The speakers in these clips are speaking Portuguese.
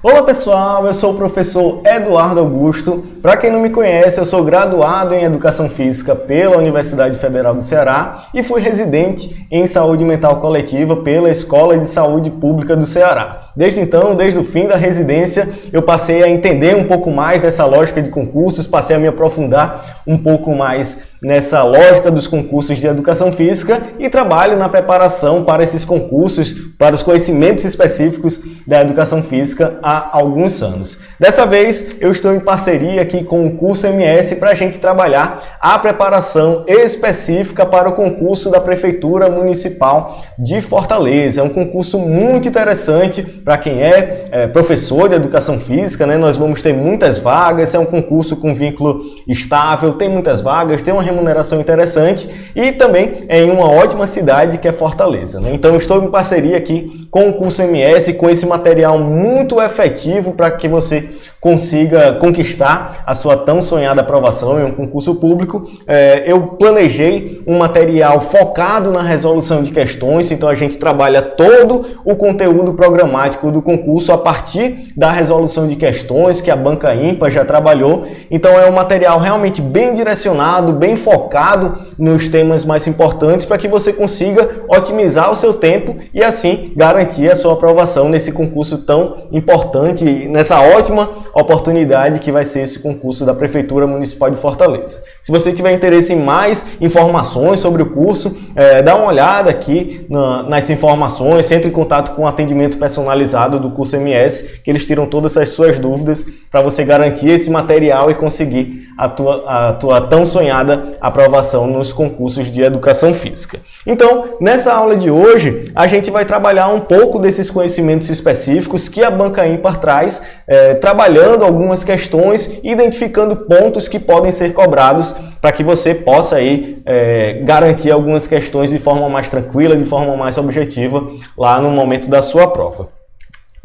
Olá pessoal, eu sou o professor Eduardo Augusto. Para quem não me conhece, eu sou graduado em Educação Física pela Universidade Federal do Ceará e fui residente em Saúde Mental Coletiva pela Escola de Saúde Pública do Ceará. Desde então, desde o fim da residência, eu passei a entender um pouco mais dessa lógica de concursos, passei a me aprofundar um pouco mais nessa lógica dos concursos de Educação Física e trabalho na preparação para esses concursos, para os conhecimentos específicos da Educação Física há alguns anos. Dessa vez, eu estou em parceria aqui com o curso MS para a gente trabalhar a preparação específica para o concurso da Prefeitura Municipal de Fortaleza. É um concurso muito interessante para quem é professor de Educação Física, né? Nós vamos ter muitas vagas, é um concurso com vínculo estável, tem muitas vagas, tem uma remuneração interessante e também é em uma ótima cidade que é Fortaleza, né? Então, eu estou em parceria aqui com o curso MS, com esse material muito efetivo para que você consiga conquistar a sua tão sonhada aprovação em um concurso público. Eu planejei um material focado na resolução de questões, então a gente trabalha todo o conteúdo programático do concurso a partir da resolução de questões que a Banca Ímpar já trabalhou. Então é um material realmente bem direcionado, bem focado nos temas mais importantes para que você consiga otimizar o seu tempo e assim garantir a sua aprovação nesse concurso tão importante, nessa ótima oportunidade que vai ser esse concurso da Prefeitura Municipal de Fortaleza. Se você tiver interesse em mais informações sobre o curso, dá uma olhada aqui nas informações, entre em contato com o atendimento personalizado do curso MS, que eles tiram todas as suas dúvidas para você garantir esse material e conseguir a tua tão sonhada aprovação nos concursos de Educação Física. Então, nessa aula de hoje, a gente vai trabalhar um pouco desses conhecimentos específicos que a Banca Ímpar traz, trabalhando algumas questões, identificando pontos que podem ser cobrados para que você possa aí, garantir algumas questões de forma mais tranquila, de forma mais objetiva lá no momento da sua prova.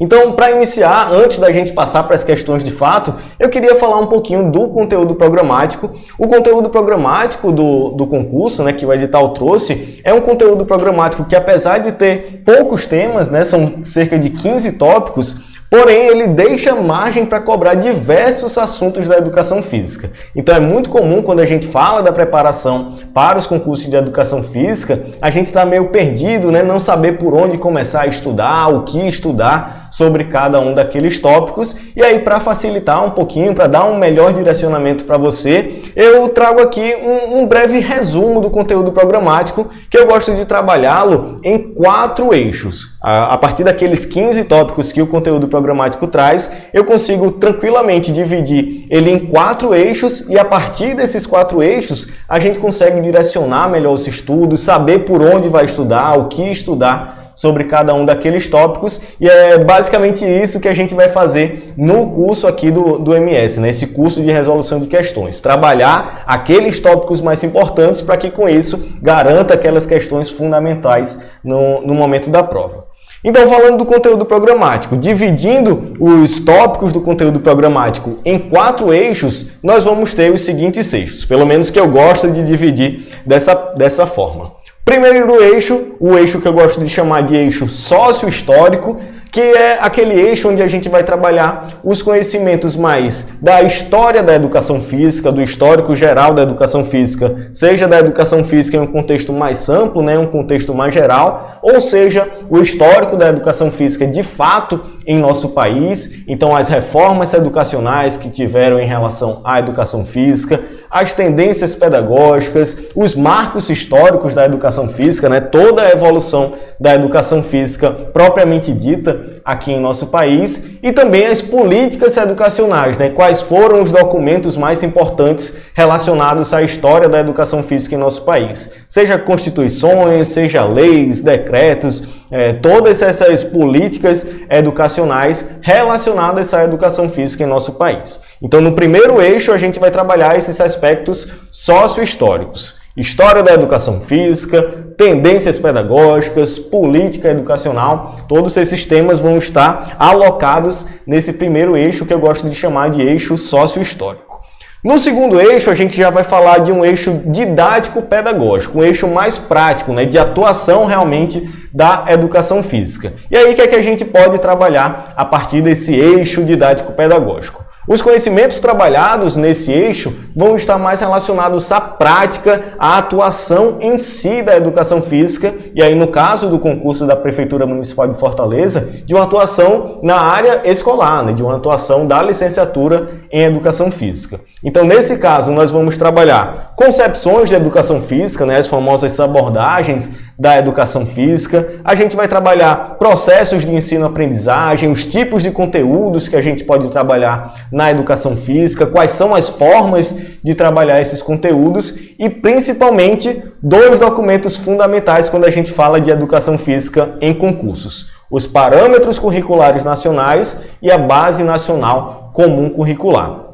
Então, para iniciar, antes da gente passar para as questões de fato, eu queria falar um pouquinho do conteúdo programático. O conteúdo programático do concurso, né, que o edital trouxe, é um conteúdo programático que, apesar de ter poucos temas, né, são cerca de 15 tópicos, porém, ele deixa margem para cobrar diversos assuntos da Educação Física. Então, é muito comum, quando a gente fala da preparação para os concursos de Educação Física, a gente está meio perdido, né? Não saber por onde começar a estudar, o que estudar sobre cada um daqueles tópicos. E aí, para facilitar um pouquinho, para dar um melhor direcionamento para você, eu trago aqui um breve resumo do conteúdo programático, que eu gosto de trabalhá-lo em 4 eixos. A partir daqueles 15 tópicos que o conteúdo programático traz, eu consigo tranquilamente dividir ele em 4 eixos e a partir desses 4 eixos a gente consegue direcionar melhor os estudos, saber por onde vai estudar, o que estudar sobre cada um daqueles tópicos, e é basicamente isso que a gente vai fazer no curso aqui do MS, né? Esse curso de resolução de questões. Trabalhar aqueles tópicos mais importantes para que com isso garanta aquelas questões fundamentais no momento da prova. Então, falando do conteúdo programático, dividindo os tópicos do conteúdo programático em 4 eixos, nós vamos ter os seguintes eixos, pelo menos que eu gosto de dividir dessa forma. Primeiro eixo, o eixo que eu gosto de chamar de eixo sócio-histórico, que é aquele eixo onde a gente vai trabalhar os conhecimentos mais da história da educação física, do histórico geral da educação física, seja da educação física em um contexto mais amplo, né, um contexto mais geral, ou seja, o histórico da educação física de fato em nosso país, então as reformas educacionais que tiveram em relação à educação física, as tendências pedagógicas, os marcos históricos da educação física, né, toda a evolução da educação física propriamente dita aqui em nosso país, e também as políticas educacionais, né, quais foram os documentos mais importantes relacionados à história da educação física em nosso país, seja constituições, seja leis, decretos, todas essas políticas educacionais relacionadas à educação física em nosso país. Então, no primeiro eixo, a gente vai trabalhar esses aspectos sócio-históricos. História da educação física, tendências pedagógicas, política educacional, todos esses temas vão estar alocados nesse primeiro eixo que eu gosto de chamar de eixo sócio-histórico. No segundo eixo, a gente já vai falar de um eixo didático-pedagógico, um eixo mais prático, né, de atuação realmente da educação física. E aí, o que é que a gente pode trabalhar a partir desse eixo didático-pedagógico? Os conhecimentos trabalhados nesse eixo vão estar mais relacionados à prática, à atuação em si da educação física, e aí no caso do concurso da Prefeitura Municipal de Fortaleza, de uma atuação na área escolar, né, de uma atuação da licenciatura em educação física. Então, nesse caso, nós vamos trabalhar concepções de educação física, né, as famosas abordagens da educação física. A gente vai trabalhar processos de ensino-aprendizagem, os tipos de conteúdos que a gente pode trabalhar na educação física, quais são as formas de trabalhar esses conteúdos e, principalmente, dois documentos fundamentais quando a gente fala de educação física em concursos: os parâmetros curriculares nacionais e a Base Nacional Comum Curricular.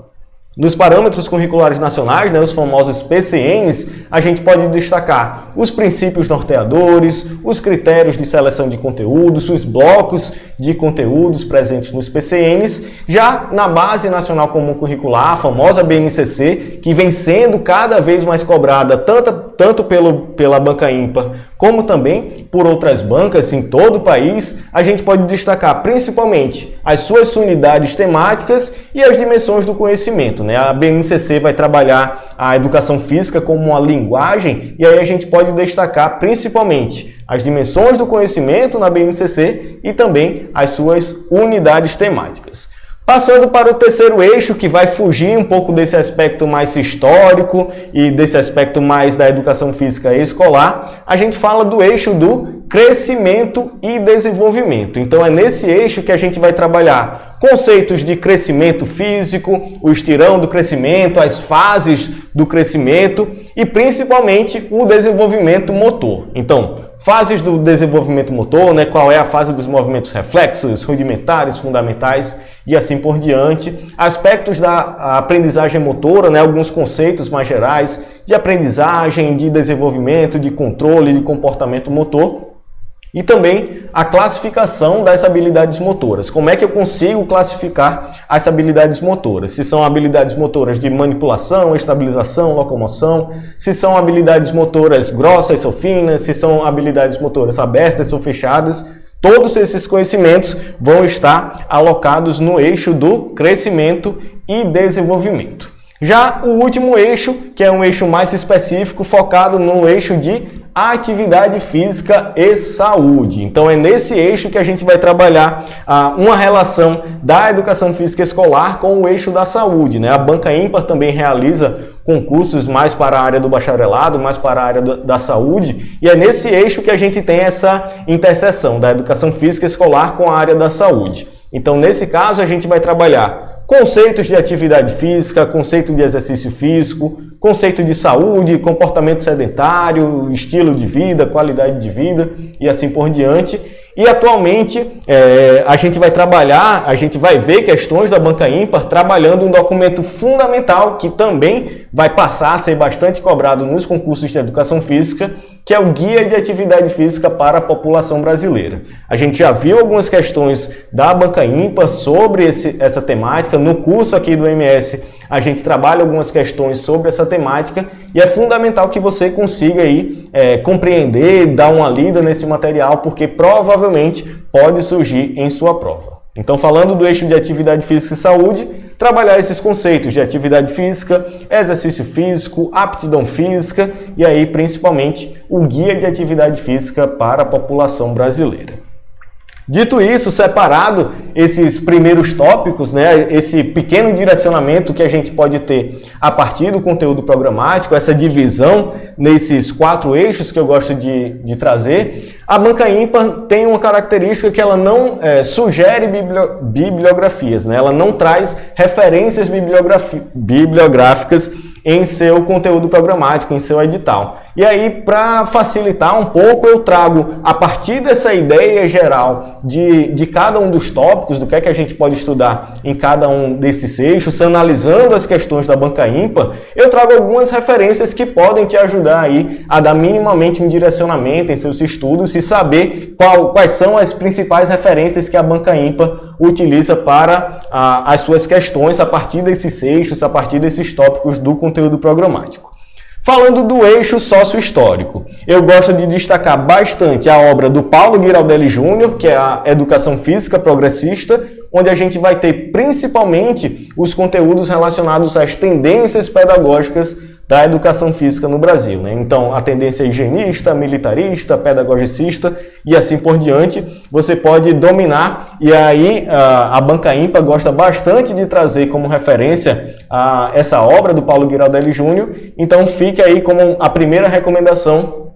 Nos parâmetros curriculares nacionais, né, os famosos PCNs, a gente pode destacar os princípios norteadores, os critérios de seleção de conteúdos, os blocos de conteúdos presentes nos PCNs. Já na Base Nacional Comum Curricular, a famosa BNCC, que vem sendo cada vez mais cobrada tanto pela banca ímpar como também por outras bancas em todo o país, a gente pode destacar principalmente as suas unidades temáticas e as dimensões do conhecimento, né? A BNCC vai trabalhar a educação física como uma linguagem, e aí a gente pode destacar principalmente as dimensões do conhecimento na BNCC e também as suas unidades temáticas. Passando para o terceiro eixo, que vai fugir um pouco desse aspecto mais histórico e desse aspecto mais da educação física escolar, a gente fala do eixo do crescimento e desenvolvimento. Então é nesse eixo que a gente vai trabalhar conceitos de crescimento físico, o estirão do crescimento, as fases do crescimento e principalmente o desenvolvimento motor. Então, fases do desenvolvimento motor, né? Qual é a fase dos movimentos reflexos, rudimentares, fundamentais e assim por diante. Aspectos da aprendizagem motora, né? Alguns conceitos mais gerais de aprendizagem, de desenvolvimento, de controle, de comportamento motor. E também a classificação das habilidades motoras. Como é que eu consigo classificar as habilidades motoras? Se são habilidades motoras de manipulação, estabilização, locomoção, se são habilidades motoras grossas ou finas, se são habilidades motoras abertas ou fechadas. Todos esses conhecimentos vão estar alocados no eixo do crescimento e desenvolvimento. Já o último eixo, que é um eixo mais específico, focado no eixo de atividade física e saúde. Então é nesse eixo que a gente vai trabalhar uma relação da educação física escolar com o eixo da saúde, né? A banca ímpar também realiza concursos mais para a área do bacharelado, mais para a área da saúde, e é nesse eixo que a gente tem essa interseção da educação física escolar com a área da saúde. Então, nesse caso, a gente vai trabalhar conceitos de atividade física, conceito de exercício físico, conceito de saúde, comportamento sedentário, estilo de vida, qualidade de vida e assim por diante. E atualmente a gente vai ver questões da banca ímpar trabalhando um documento fundamental que também vai passar a ser bastante cobrado nos concursos de educação física, que é o Guia de Atividade Física para a População Brasileira. A gente já viu algumas questões da banca ímpar sobre essa temática. No curso aqui do MS, a gente trabalha algumas questões sobre essa temática e é fundamental que você consiga aí compreender, dar uma lida nesse material, porque provavelmente pode surgir em sua prova. Então, falando do eixo de atividade física e saúde, trabalhar esses conceitos de atividade física, exercício físico, aptidão física e aí principalmente o Guia de Atividade Física para a População Brasileira. Dito isso, separado esses primeiros tópicos, né, esse pequeno direcionamento que a gente pode ter a partir do conteúdo programático, essa divisão nesses 4 eixos que eu gosto de trazer, a banca ímpar tem uma característica que ela não sugere bibliografias, né, ela não traz referências bibliográficas em seu conteúdo programático, em seu edital. E aí, para facilitar um pouco, eu trago, a partir dessa ideia geral de cada um dos tópicos, do que é que a gente pode estudar em cada um desses eixos, analisando as questões da banca ímpar, eu trago algumas referências que podem te ajudar aí a dar minimamente um direcionamento em seus estudos e saber quais são as principais referências que a Banca Ímpar utiliza para as suas questões a partir desses eixos, a partir desses tópicos do conteúdo programático. Falando do eixo sócio-histórico, eu gosto de destacar bastante a obra do Paulo Giraldelli Júnior, que é a Educação Física Progressista, onde a gente vai ter principalmente os conteúdos relacionados às tendências pedagógicas da educação física no Brasil, né? Então, a tendência higienista, militarista, pedagogicista e assim por diante, você pode dominar, e aí a Banca Ímpar gosta bastante de trazer como referência essa obra do Paulo Giraldelli Júnior, então fique aí como a primeira recomendação.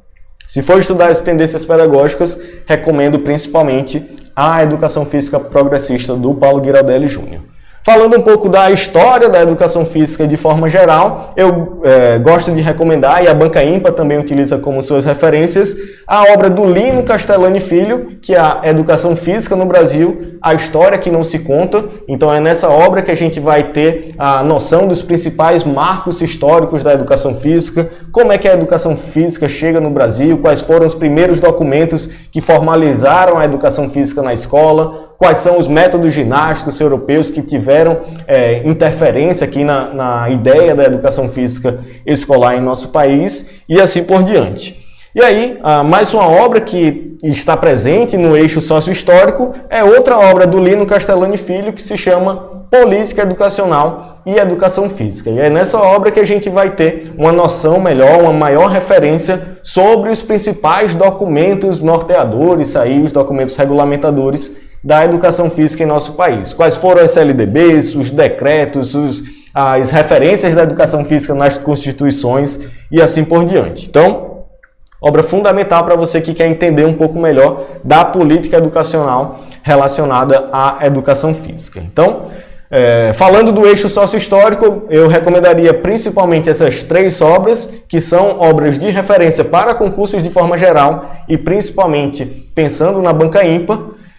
Se for estudar as tendências pedagógicas, recomendo principalmente a Educação Física Progressista do Paulo Giraldelli Júnior. Falando um pouco da história da educação física de forma geral, eu gosto de recomendar, e a Banca Ímpar também utiliza como suas referências, a obra do Lino Castellani Filho, que é a Educação Física no Brasil, a História que Não Se Conta. Então é nessa obra que a gente vai ter a noção dos principais marcos históricos da educação física, como é que a educação física chega no Brasil, quais foram os primeiros documentos que formalizaram a educação física na escola, quais são os métodos ginásticos europeus que tiveram interferência aqui na ideia da educação física escolar em nosso país, e assim por diante. E aí, mais uma obra que está presente no eixo sócio-histórico é outra obra do Lino Castellani Filho, que se chama Política Educacional e Educação Física. E é nessa obra que a gente vai ter uma noção melhor, uma maior referência sobre os principais documentos norteadores, aí, os documentos regulamentadores da educação física em nosso país. Quais foram as LDBs, os decretos, as referências da educação física nas constituições e assim por diante. Então, obra fundamental para você que quer entender um pouco melhor da política educacional relacionada à educação física. Então, falando do eixo sócio-histórico, eu recomendaria principalmente essas 3 obras, que são obras de referência para concursos de forma geral e principalmente pensando na Banca Ímpar.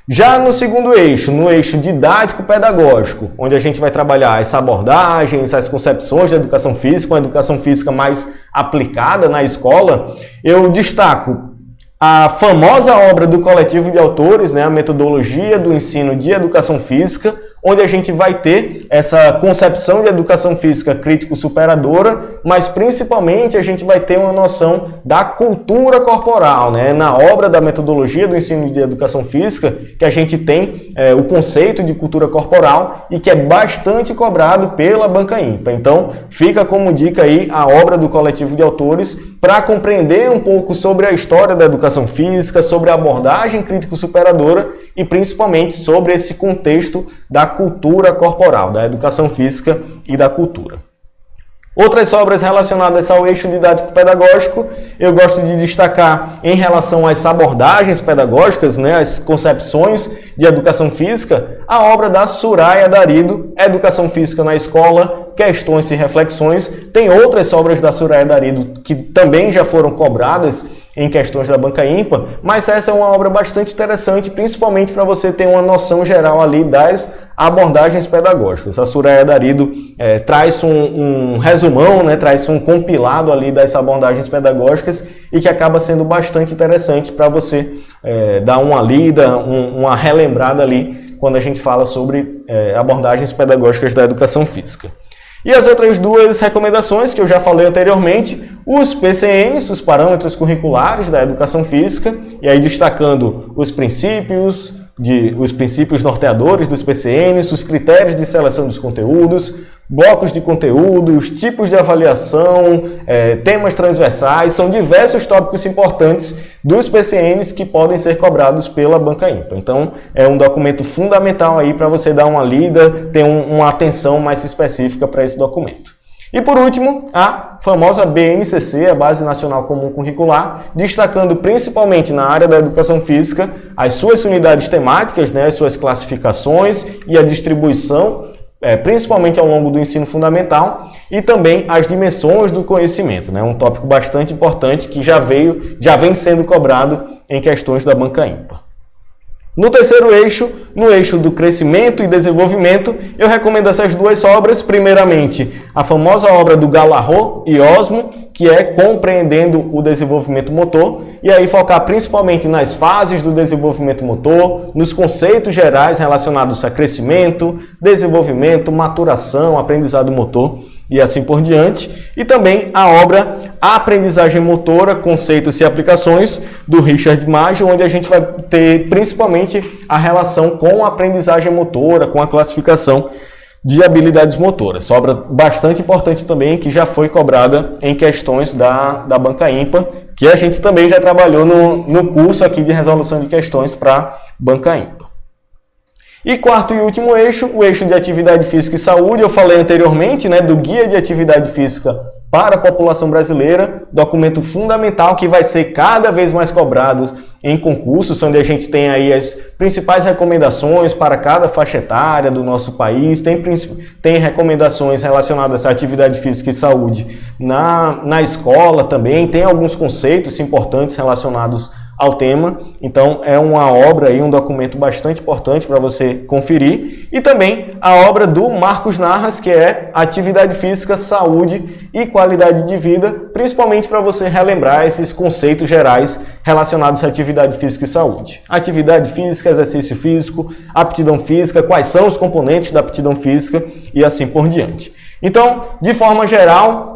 Já no segundo eixo, no eixo didático-pedagógico, onde a gente vai trabalhar as abordagens, as concepções da educação física, uma educação física mais aplicada na escola, eu destaco a famosa obra do coletivo de autores, né, a Metodologia do Ensino de Educação Física, onde a gente vai ter essa concepção de educação física crítico-superadora, mas principalmente a gente vai ter uma noção da cultura corporal, né? Na obra da Metodologia do Ensino de Educação Física, que a gente tem o conceito de cultura corporal e que é bastante cobrado pela Banca Ímpar. Então, fica como dica aí a obra do coletivo de autores para compreender um pouco sobre a história da educação física, sobre a abordagem crítico-superadora e principalmente sobre esse contexto da cultura corporal, da educação física e da cultura. Outras obras relacionadas ao eixo didático-pedagógico, eu gosto de destacar em relação às abordagens pedagógicas, né, as concepções de educação física, a obra da Soraya Darido, Educação Física na Escola, Questões e Reflexões. Tem outras obras da Soraya Darido que também já foram cobradas em questões da Banca Ímpar, mas essa é uma obra bastante interessante, principalmente para você ter uma noção geral ali das abordagens pedagógicas. A Soraya Darido traz um resumão, né, traz um compilado ali das abordagens pedagógicas e que acaba sendo bastante interessante para você dar uma lida, uma relembrada ali quando a gente fala sobre abordagens pedagógicas da educação física. E as outras 2 recomendações que eu já falei anteriormente, os PCNs, os Parâmetros Curriculares da Educação Física, e aí destacando os princípios norteadores dos PCNs, os critérios de seleção dos conteúdos, blocos de conteúdos, tipos de avaliação, temas transversais, são diversos tópicos importantes dos PCNs que podem ser cobrados pela Banca Ímpar. Então, é um documento fundamental aí para você dar uma lida, ter uma atenção mais específica para esse documento. E por último, a famosa BNCC, a Base Nacional Comum Curricular, destacando principalmente na área da educação física as suas unidades temáticas, né, as suas classificações e a distribuição, principalmente ao longo do ensino fundamental, e também as dimensões do conhecimento, né, um tópico bastante importante que já vem sendo cobrado em questões da Banca Ímpar. No terceiro eixo, no eixo do crescimento e desenvolvimento, eu recomendo essas duas obras. Primeiramente, a famosa obra do Galarrot e Osmo, que é Compreendendo o Desenvolvimento Motor, e aí focar principalmente nas fases do desenvolvimento motor, nos conceitos gerais relacionados a crescimento, desenvolvimento, maturação, aprendizado motor e assim por diante. E também a obra A Aprendizagem Motora, Conceitos e Aplicações, do Richard Maggio, onde a gente vai ter principalmente a relação com a aprendizagem motora, com a classificação de habilidades motoras. Obra bastante importante também, que já foi cobrada em questões da banca ímpar, que a gente também já trabalhou no curso aqui de resolução de questões para banca ímpar. E quarto e último eixo, o eixo de atividade física e saúde. Eu falei anteriormente, né, do Guia de Atividade Física para a População Brasileira, documento fundamental que vai ser cada vez mais cobrado em concursos, onde a gente tem aí as principais recomendações para cada faixa etária do nosso país, tem recomendações relacionadas à atividade física e saúde na escola também, tem alguns conceitos importantes relacionados ao tema. Então é uma obra e um documento bastante importante para você conferir. E também a obra do Marcos Narras, que é Atividade Física, Saúde e Qualidade de Vida, principalmente para você relembrar esses conceitos gerais relacionados à atividade física e saúde. Atividade física, exercício físico, aptidão física, quais são os componentes da aptidão física e assim por diante. Então, de forma geral,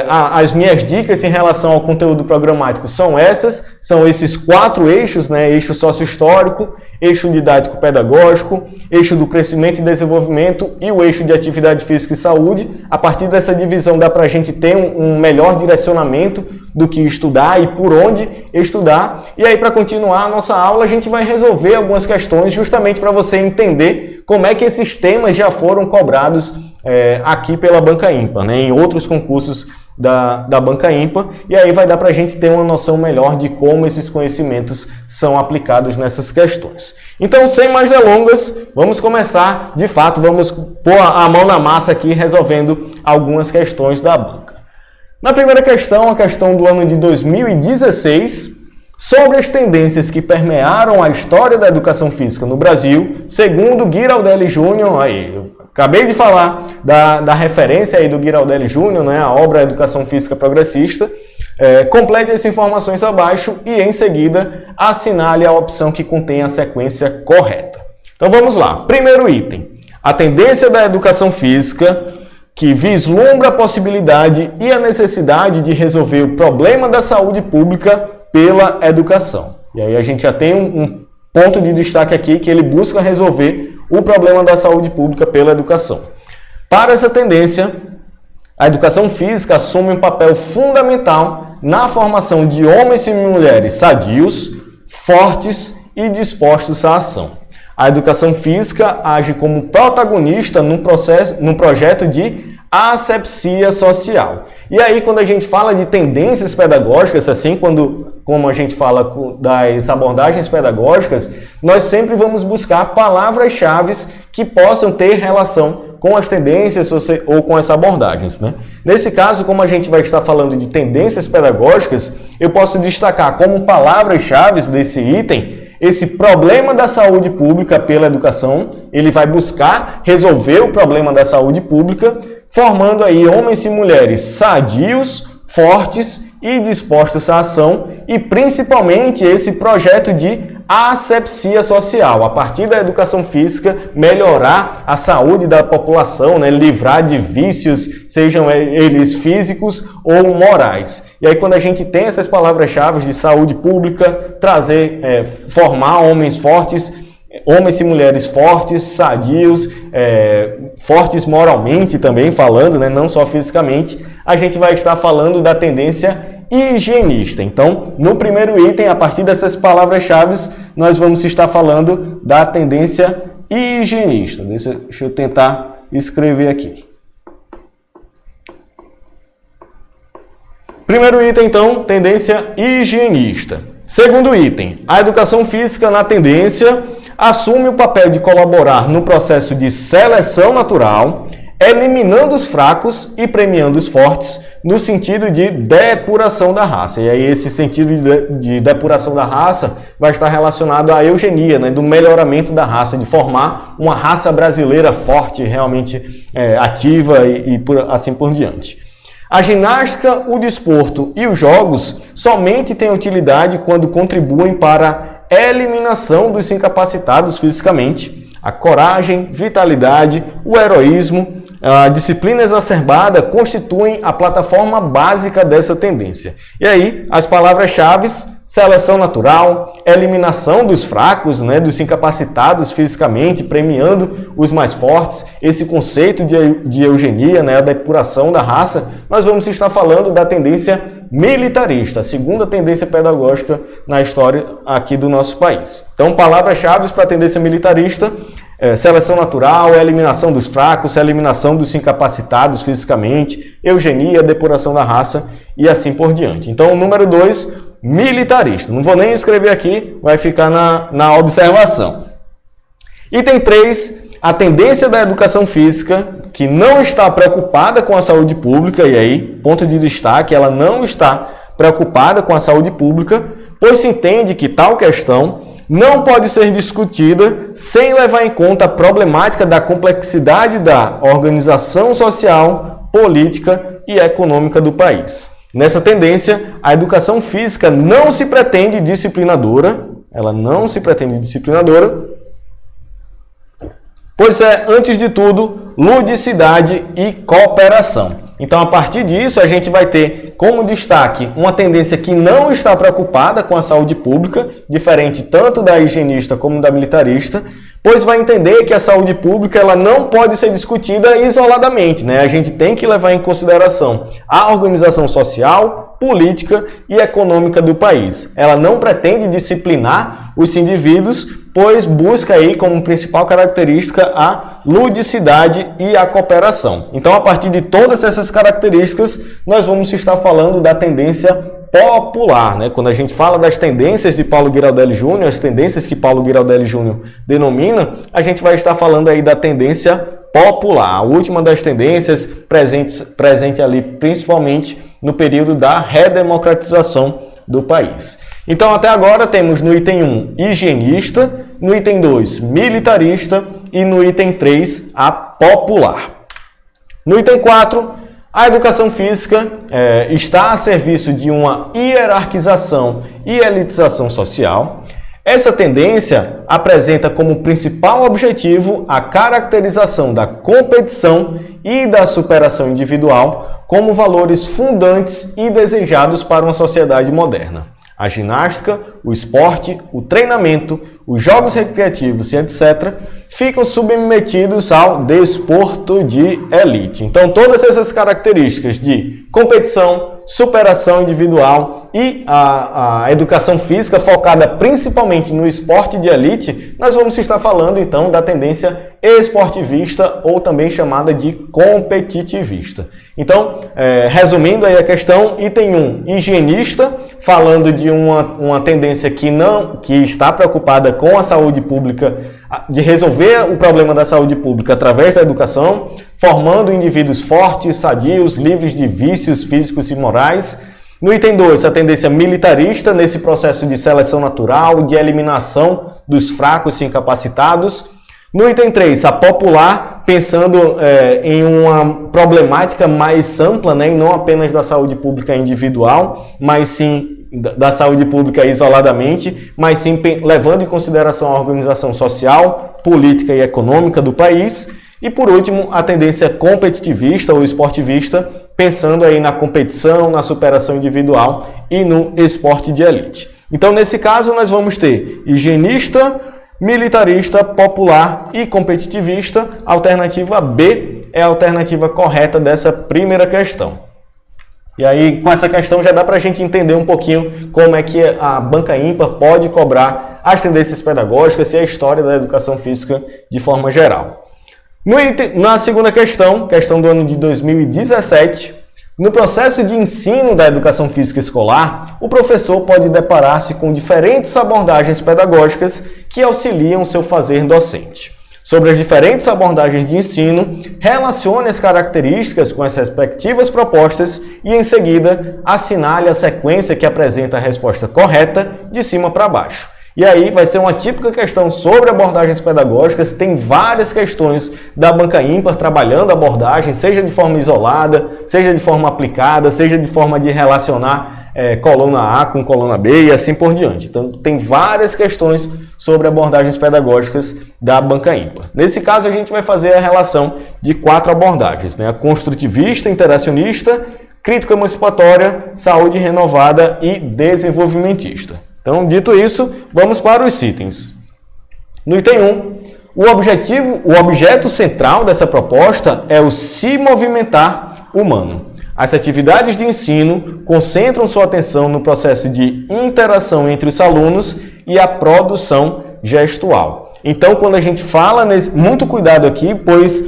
as minhas dicas em relação ao conteúdo programático são esses 4 eixos, né? Eixo sócio-histórico, eixo didático-pedagógico, eixo do crescimento e desenvolvimento e o eixo de atividade física e saúde. A partir dessa divisão dá para a gente ter um melhor direcionamento do que estudar e por onde estudar. E aí, para continuar a nossa aula, a gente vai resolver algumas questões justamente para você entender como é que esses temas já foram cobrados aqui pela banca ímpar, né, em outros concursos da banca ímpar, e aí vai dar para a gente ter uma noção melhor de como esses conhecimentos são aplicados nessas questões. Então, sem mais delongas, vamos começar, de fato, vamos pôr a mão na massa aqui resolvendo algumas questões da banca. Na primeira questão, a questão do ano de 2016, sobre as tendências que permearam a história da educação física no Brasil, segundo Giraldelli Júnior, acabei de falar da referência aí do Giraldelli Júnior, né, a obra Educação Física Progressista. Complete as informações abaixo e, em seguida, assinale a opção que contém a sequência correta. Então, vamos lá. Primeiro item. A tendência da educação física que vislumbra a possibilidade e a necessidade de resolver o problema da saúde pública pela educação. E aí a gente já tem um ponto de destaque aqui, que ele busca resolver o problema da saúde pública pela educação. Para essa tendência, a educação física assume um papel fundamental na formação de homens e mulheres sadios, fortes e dispostos à ação. A educação física age como protagonista no projeto de asepsia social. E aí, quando a gente fala de tendências pedagógicas, assim, como a gente fala das abordagens pedagógicas, nós sempre vamos buscar palavras-chave que possam ter relação com as tendências ou com essas abordagens, né? Nesse caso, como a gente vai estar falando de tendências pedagógicas, eu posso destacar como palavras-chave desse item esse problema da saúde pública pela educação. Ele vai buscar resolver o problema da saúde pública, formando aí homens e mulheres sadios, fortes e dispostos à ação, e principalmente esse projeto de asepsia social, a partir da educação física, melhorar a saúde da população, né? Livrar de vícios, sejam eles físicos ou morais. E aí, quando a gente tem essas palavras-chave de saúde pública, trazer, formar homens fortes, homens e mulheres fortes, sadios, fortes moralmente também falando, né? Não só fisicamente, a gente vai estar falando da tendência higienista. Então, no primeiro item, a partir dessas palavras-chave, nós vamos estar falando da tendência higienista. Deixa eu tentar escrever aqui. Primeiro item, então, tendência higienista. Segundo item, a educação física na tendência assume o papel de colaborar no processo de seleção natural, eliminando os fracos e premiando os fortes, no sentido de depuração da raça. E aí esse sentido de depuração da raça vai estar relacionado à eugenia, né, do melhoramento da raça, de formar uma raça brasileira forte, realmente ativa e assim por diante. A ginástica, o desporto e os jogos somente têm utilidade quando contribuem para a eliminação dos incapacitados fisicamente. A coragem, vitalidade, o heroísmo, a disciplina exacerbada constituem a plataforma básica dessa tendência. E aí, as palavras-chave: seleção natural, eliminação dos fracos, né, dos incapacitados fisicamente, premiando os mais fortes, esse conceito de eugenia, né, a depuração da raça. Nós vamos estar falando da tendência militarista, a segunda tendência pedagógica na história aqui do nosso país. Então, palavras-chave para a tendência militarista: seleção natural, eliminação dos fracos, eliminação dos incapacitados fisicamente, eugenia, depuração da raça e assim por diante. Então, o número 2, militarista. Não vou nem escrever aqui, vai ficar na observação. Item 3, a tendência da educação física, que não está preocupada com a saúde pública, e aí, ponto de destaque, ela não está preocupada com a saúde pública, pois se entende que tal questão não pode ser discutida sem levar em conta a problemática da complexidade da organização social, política e econômica do país. Nessa tendência, a educação física não se pretende disciplinadora, pois é, antes de tudo, ludicidade e cooperação. Então, a partir disso, a gente vai ter como destaque uma tendência que não está preocupada com a saúde pública, diferente tanto da higienista como da militarista, pois vai entender que a saúde pública ela não pode ser discutida isoladamente, né? A gente tem que levar em consideração a organização social, política e econômica do país. Ela não pretende disciplinar os indivíduos, pois busca aí como principal característica a ludicidade e a cooperação. Então, a partir de todas essas características, nós vamos estar falando da tendência popular, né? Quando a gente fala das tendências de Paulo Giraldelli Júnior, as tendências que Paulo Giraldelli Júnior denomina, a gente vai estar falando aí da tendência popular, a última das tendências presente ali principalmente no período da redemocratização do país. Então, até agora temos no item 1, higienista, no item 2, militarista e no item 3, a popular. No item 4, a educação física está a serviço de uma hierarquização e elitização social. Essa tendência apresenta como principal objetivo a caracterização da competição e da superação individual como valores fundantes e desejados para uma sociedade moderna. A ginástica, o esporte, o treinamento, os jogos recreativos e etc. ficam submetidos ao desporto de elite. Então, todas essas características de competição, superação individual e a educação física focada principalmente no esporte de elite, nós vamos estar falando então da tendência esportivista ou também chamada de competitivista. Então, resumindo aí a questão, item 1, higienista, falando de uma tendência que está preocupada com a saúde pública, de resolver o problema da saúde pública através da educação, formando indivíduos fortes, sadios, livres de vícios físicos e morais. No item 2, a tendência militarista, nesse processo de seleção natural, de eliminação dos fracos e incapacitados. No item 3, a popular, pensando em uma problemática mais ampla, né, e não apenas da saúde pública individual, mas sim da saúde pública isoladamente, mas sim levando em consideração a organização social, política e econômica do país. E por último, a tendência competitivista ou esportivista, pensando aí na competição, na superação individual e no esporte de elite. Então, nesse caso, nós vamos ter higienista, militarista, popular e competitivista. A alternativa B é a alternativa correta dessa primeira questão. E aí, com essa questão, já dá para a gente entender um pouquinho como é que a banca ímpar pode cobrar as tendências pedagógicas e a história da educação física de forma geral. Na segunda questão do ano de 2017, no processo de ensino da educação física escolar, o professor pode deparar-se com diferentes abordagens pedagógicas que auxiliam o seu fazer docente. sobre as diferentes abordagens de ensino, relacione as características com as respectivas propostas e, em seguida, assinale a sequência que apresenta a resposta correta de cima para baixo. E aí vai ser uma típica questão sobre abordagens pedagógicas. Tem várias questões da banca ímpar trabalhando a abordagem, seja de forma isolada, seja de forma aplicada, seja de forma de relacionar coluna A com coluna B e assim por diante. Então, tem várias questões sobre abordagens pedagógicas da banca ímpar. Nesse caso, a gente vai fazer a relação de 4 abordagens, né? A construtivista, interacionista, crítico-emancipatória, saúde renovada e desenvolvimentista. Então, dito isso, vamos para os itens. No item 1, o objeto central dessa proposta é o se movimentar humano. As atividades de ensino concentram sua atenção no processo de interação entre os alunos e a produção gestual. Então, quando a gente fala, muito cuidado aqui, pois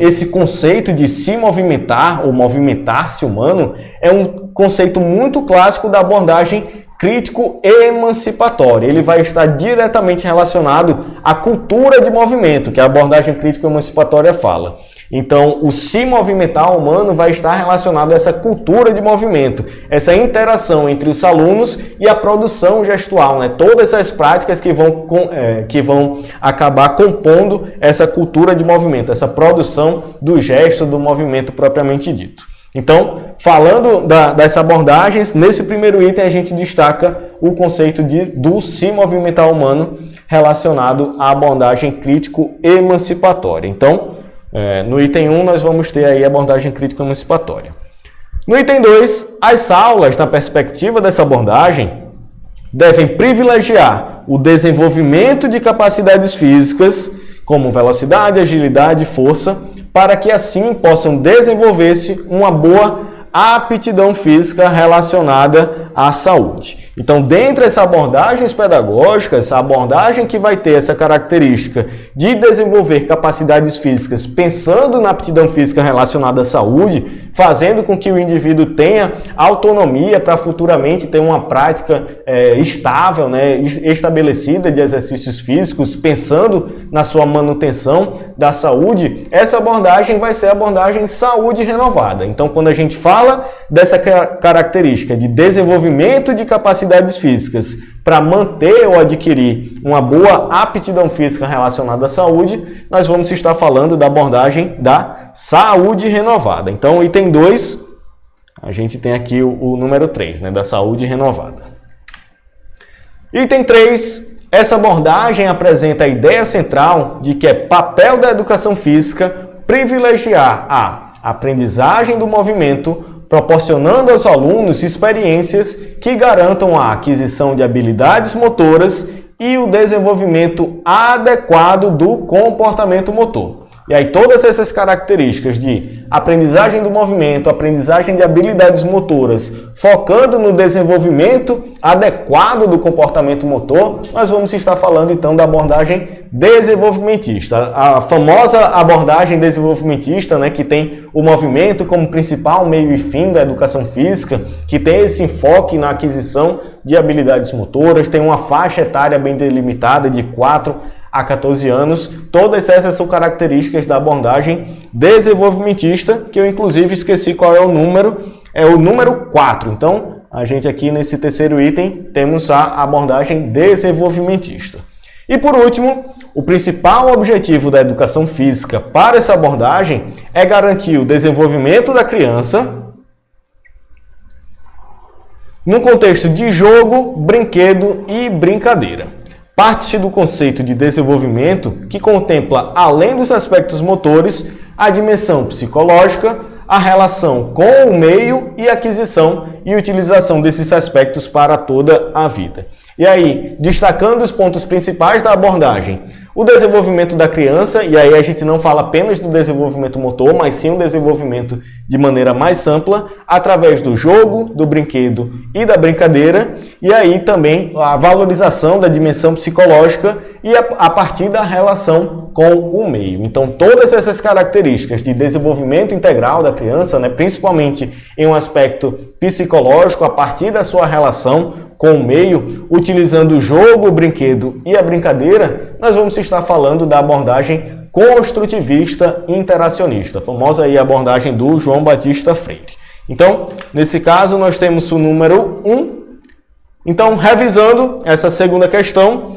esse conceito de se movimentar ou movimentar-se humano é um conceito muito clássico da abordagem crítico-emancipatória. Ele vai estar diretamente relacionado à cultura de movimento, que a abordagem crítico-emancipatória fala. Então, o se movimentar humano vai estar relacionado a essa cultura de movimento, essa interação entre os alunos e a produção gestual, né? Todas essas práticas que vão acabar compondo essa cultura de movimento, essa produção do gesto, do movimento propriamente dito. Então, falando dessas abordagens, nesse primeiro item a gente destaca o conceito do se movimentar humano relacionado à abordagem crítico-emancipatória. Então, no item 1 nós vamos ter aí a abordagem crítico-emancipatória. No item 2, as aulas, na perspectiva dessa abordagem, devem privilegiar o desenvolvimento de capacidades físicas, como velocidade, agilidade e força, para que assim possam desenvolver-se uma boa aptidão física relacionada à saúde. Então, dentre essas abordagens pedagógicas, a abordagem que vai ter essa característica de desenvolver capacidades físicas pensando na aptidão física relacionada à saúde, fazendo com que o indivíduo tenha autonomia para futuramente ter uma prática estável, né, estabelecida de exercícios físicos, pensando na sua manutenção da saúde, essa abordagem vai ser a abordagem saúde renovada. Então, quando a gente fala dessa característica de desenvolvimento de capacidades físicas para manter ou adquirir uma boa aptidão física relacionada à saúde, nós vamos estar falando da abordagem da saúde renovada. Então, item 2, a gente tem aqui o número 3, né, da saúde renovada. Item 3, essa abordagem apresenta a ideia central de que é papel da educação física privilegiar a aprendizagem do movimento, proporcionando aos alunos experiências que garantam a aquisição de habilidades motoras e o desenvolvimento adequado do comportamento motor. E aí todas essas características de aprendizagem do movimento, aprendizagem de habilidades motoras, focando no desenvolvimento adequado do comportamento motor, nós vamos estar falando então da abordagem desenvolvimentista. A famosa abordagem desenvolvimentista, né, que tem o movimento como principal meio e fim da educação física, que tem esse enfoque na aquisição de habilidades motoras, tem uma faixa etária bem delimitada de 4 a 14 anos, todas essas são características da abordagem desenvolvimentista, que eu inclusive esqueci qual é o número 4. Então, a gente aqui nesse terceiro item temos a abordagem desenvolvimentista. E por último, o principal objetivo da educação física para essa abordagem é garantir o desenvolvimento da criança no contexto de jogo, brinquedo e brincadeira. Parte-se do conceito de desenvolvimento que contempla, além dos aspectos motores, a dimensão psicológica, a relação com o meio e a aquisição e utilização desses aspectos para toda a vida. E aí, destacando os pontos principais da abordagem, o desenvolvimento da criança, e aí a gente não fala apenas do desenvolvimento motor, mas sim o desenvolvimento de maneira mais ampla, através do jogo, do brinquedo e da brincadeira, e aí também a valorização da dimensão psicológica e a partir da relação com o meio. Então, todas essas características de desenvolvimento integral da criança, né, principalmente em um aspecto psicológico, a partir da sua relação com o meio, utilizando o jogo, o brinquedo e a brincadeira, nós vamos estar falando da abordagem construtivista interacionista, a famosa aí abordagem do João Batista Freire. Então, nesse caso, nós temos o número 1. Então, revisando essa segunda questão,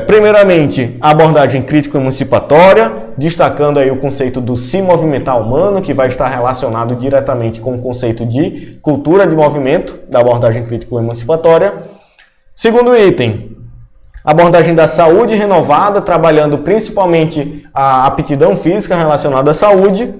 primeiramente, a abordagem crítico-emancipatória, destacando aí o conceito do se movimentar humano, que vai estar relacionado diretamente com o conceito de cultura de movimento, da abordagem crítico-emancipatória. Segundo item, abordagem da saúde renovada, trabalhando principalmente a aptidão física relacionada à saúde.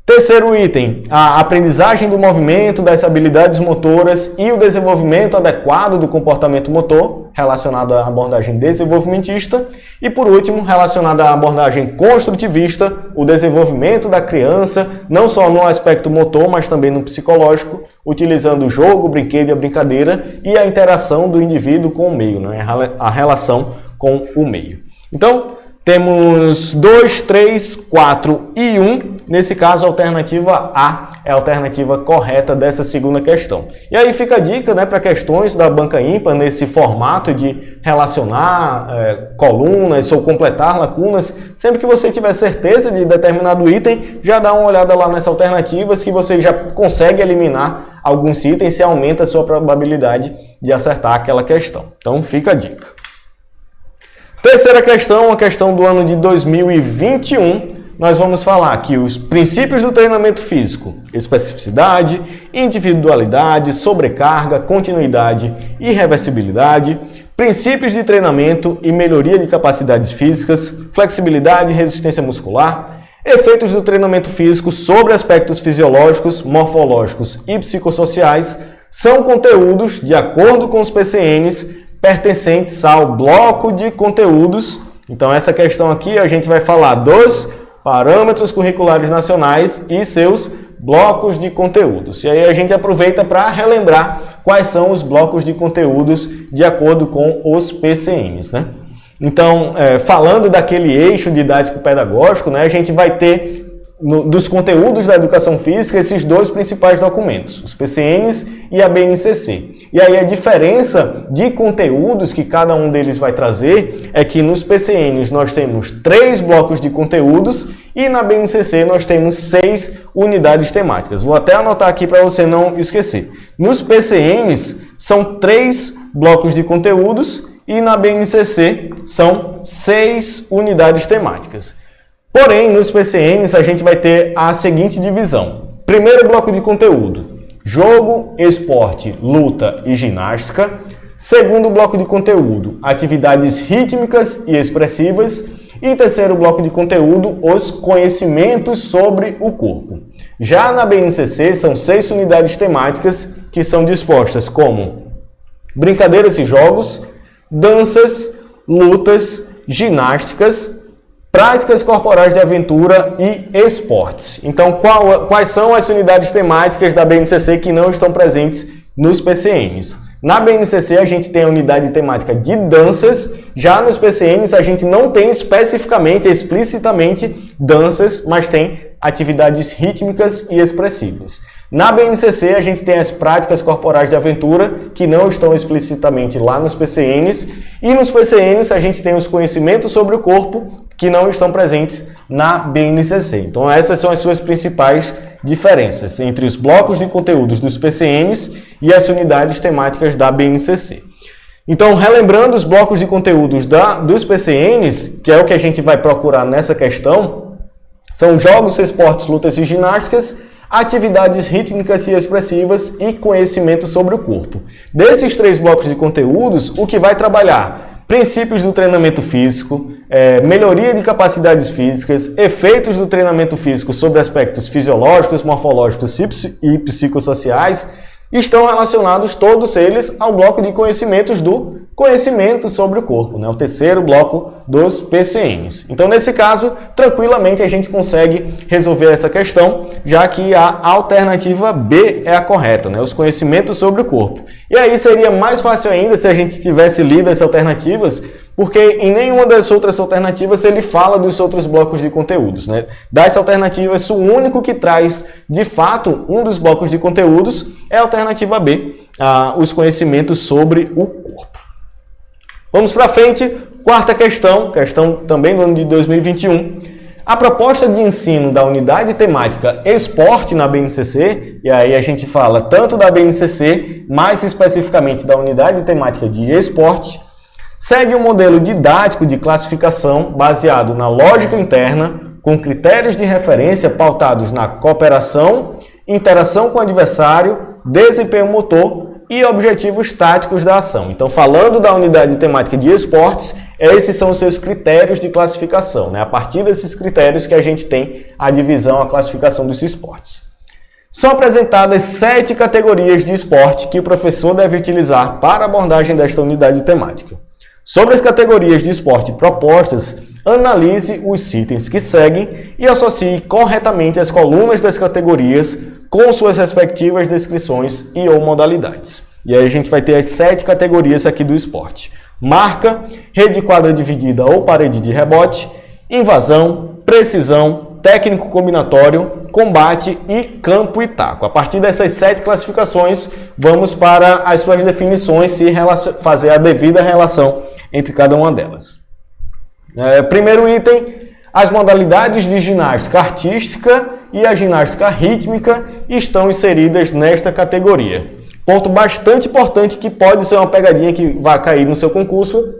Terceiro item, a aprendizagem do movimento, das habilidades motoras e o desenvolvimento adequado do comportamento motor, relacionado à abordagem desenvolvimentista. E por último, relacionado à abordagem construtivista, o desenvolvimento da criança, não só no aspecto motor, mas também no psicológico, utilizando o jogo, o brinquedo e a brincadeira e a interação do indivíduo com o meio, né? A relação com o meio. Então, temos 2, 3, 4 e 1. Nesse caso, a alternativa A é a alternativa correta dessa segunda questão. E aí fica a dica, né, para questões da banca ímpar, nesse formato de relacionar colunas ou completar lacunas. Sempre que você tiver certeza de determinado item, já dá uma olhada lá nessas alternativas que você já consegue eliminar alguns itens e aumenta a sua probabilidade de acertar aquela questão. Então, fica a dica. Terceira questão, a questão do ano de 2021, nós vamos falar que os princípios do treinamento físico, especificidade, individualidade, sobrecarga, continuidade e reversibilidade, princípios de treinamento e melhoria de capacidades físicas, flexibilidade e resistência muscular, efeitos do treinamento físico sobre aspectos fisiológicos, morfológicos e psicossociais, são conteúdos, de acordo com os PCNs, pertencentes ao bloco de conteúdos. Então, essa questão aqui a gente vai falar dos parâmetros curriculares nacionais e seus blocos de conteúdos. E aí a gente aproveita para relembrar quais são os blocos de conteúdos de acordo com os PCNs, né? Então, falando daquele eixo didático-pedagógico, né, a gente vai ter dos conteúdos da educação física esses dois principais documentos, os PCNs e a BNCC. E aí a diferença de conteúdos que cada um deles vai trazer é que nos PCNs nós temos 3 blocos de conteúdos e na BNCC nós temos 6 unidades temáticas. Vou até anotar aqui para você não esquecer. Nos PCNs são 3 blocos de conteúdos e na BNCC são 6 unidades temáticas. Porém, nos PCNs a gente vai ter a seguinte divisão. Primeiro bloco de conteúdo, jogo, esporte, luta e ginástica. Segundo bloco de conteúdo, atividades rítmicas e expressivas. E terceiro bloco de conteúdo, os conhecimentos sobre o corpo. Já na BNCC são 6 unidades temáticas que são dispostas como brincadeiras e jogos, danças, lutas, ginásticas, práticas corporais de aventura e esportes. Então, quais são as unidades temáticas da BNCC que não estão presentes nos PCNs? Na BNCC, a gente tem a unidade temática de danças, já nos PCNs a gente não tem especificamente, explicitamente danças, mas tem atividades rítmicas e expressivas. Na BNCC, a gente tem as práticas corporais de aventura, que não estão explicitamente lá nos PCNs, e nos PCNs a gente tem os conhecimentos sobre o corpo, que não estão presentes na BNCC. Então essas são as suas principais diferenças entre os blocos de conteúdos dos PCNs e as unidades temáticas da BNCC. Então, relembrando os blocos de conteúdos dos PCNs, que é o que a gente vai procurar nessa questão, são jogos, esportes, lutas e ginásticas, atividades rítmicas e expressivas e conhecimento sobre o corpo. Desses 3 blocos de conteúdos, o que vai trabalhar? Princípios do treinamento físico, melhoria de capacidades físicas, efeitos do treinamento físico sobre aspectos fisiológicos, morfológicos e psicossociais, estão relacionados todos eles ao bloco de conhecimentos do conhecimento sobre o corpo, né? O terceiro bloco dos PCNs. Então, nesse caso, tranquilamente a gente consegue resolver essa questão, já que a alternativa B é a correta, né? Os conhecimentos sobre o corpo. E aí seria mais fácil ainda se a gente tivesse lido as alternativas, porque em nenhuma das outras alternativas ele fala dos outros blocos de conteúdos, né? Das alternativas, o único que traz, de fato, um dos blocos de conteúdos é a alternativa B, os conhecimentos sobre o corpo. Vamos para frente, quarta questão também do ano de 2021. A proposta de ensino da unidade temática Esporte na BNCC, e aí a gente fala tanto da BNCC, mais especificamente da unidade temática de Esporte, segue um modelo didático de classificação baseado na lógica interna, com critérios de referência pautados na cooperação, interação com o adversário, desempenho motor e objetivos táticos da ação. Então, falando da unidade temática de esportes, esses são os seus critérios de classificação, né? A partir desses critérios que a gente tem a divisão, a classificação dos esportes. São apresentadas 7 categorias de esporte que o professor deve utilizar para a abordagem desta unidade temática. Sobre as categorias de esporte propostas, analise os itens que seguem e associe corretamente as colunas das categorias com suas respectivas descrições e ou modalidades. E aí a gente vai ter as 7 categorias aqui do esporte. Marca, rede quadra dividida ou parede de rebote, invasão, precisão, técnico combinatório, combate e campo e taco. A partir dessas 7 classificações, vamos para as suas definições e fazer a devida relação entre cada uma delas. Primeiro item, as modalidades de ginástica artística e a ginástica rítmica estão inseridas nesta categoria. Ponto bastante importante que pode ser uma pegadinha que vai cair no seu concurso.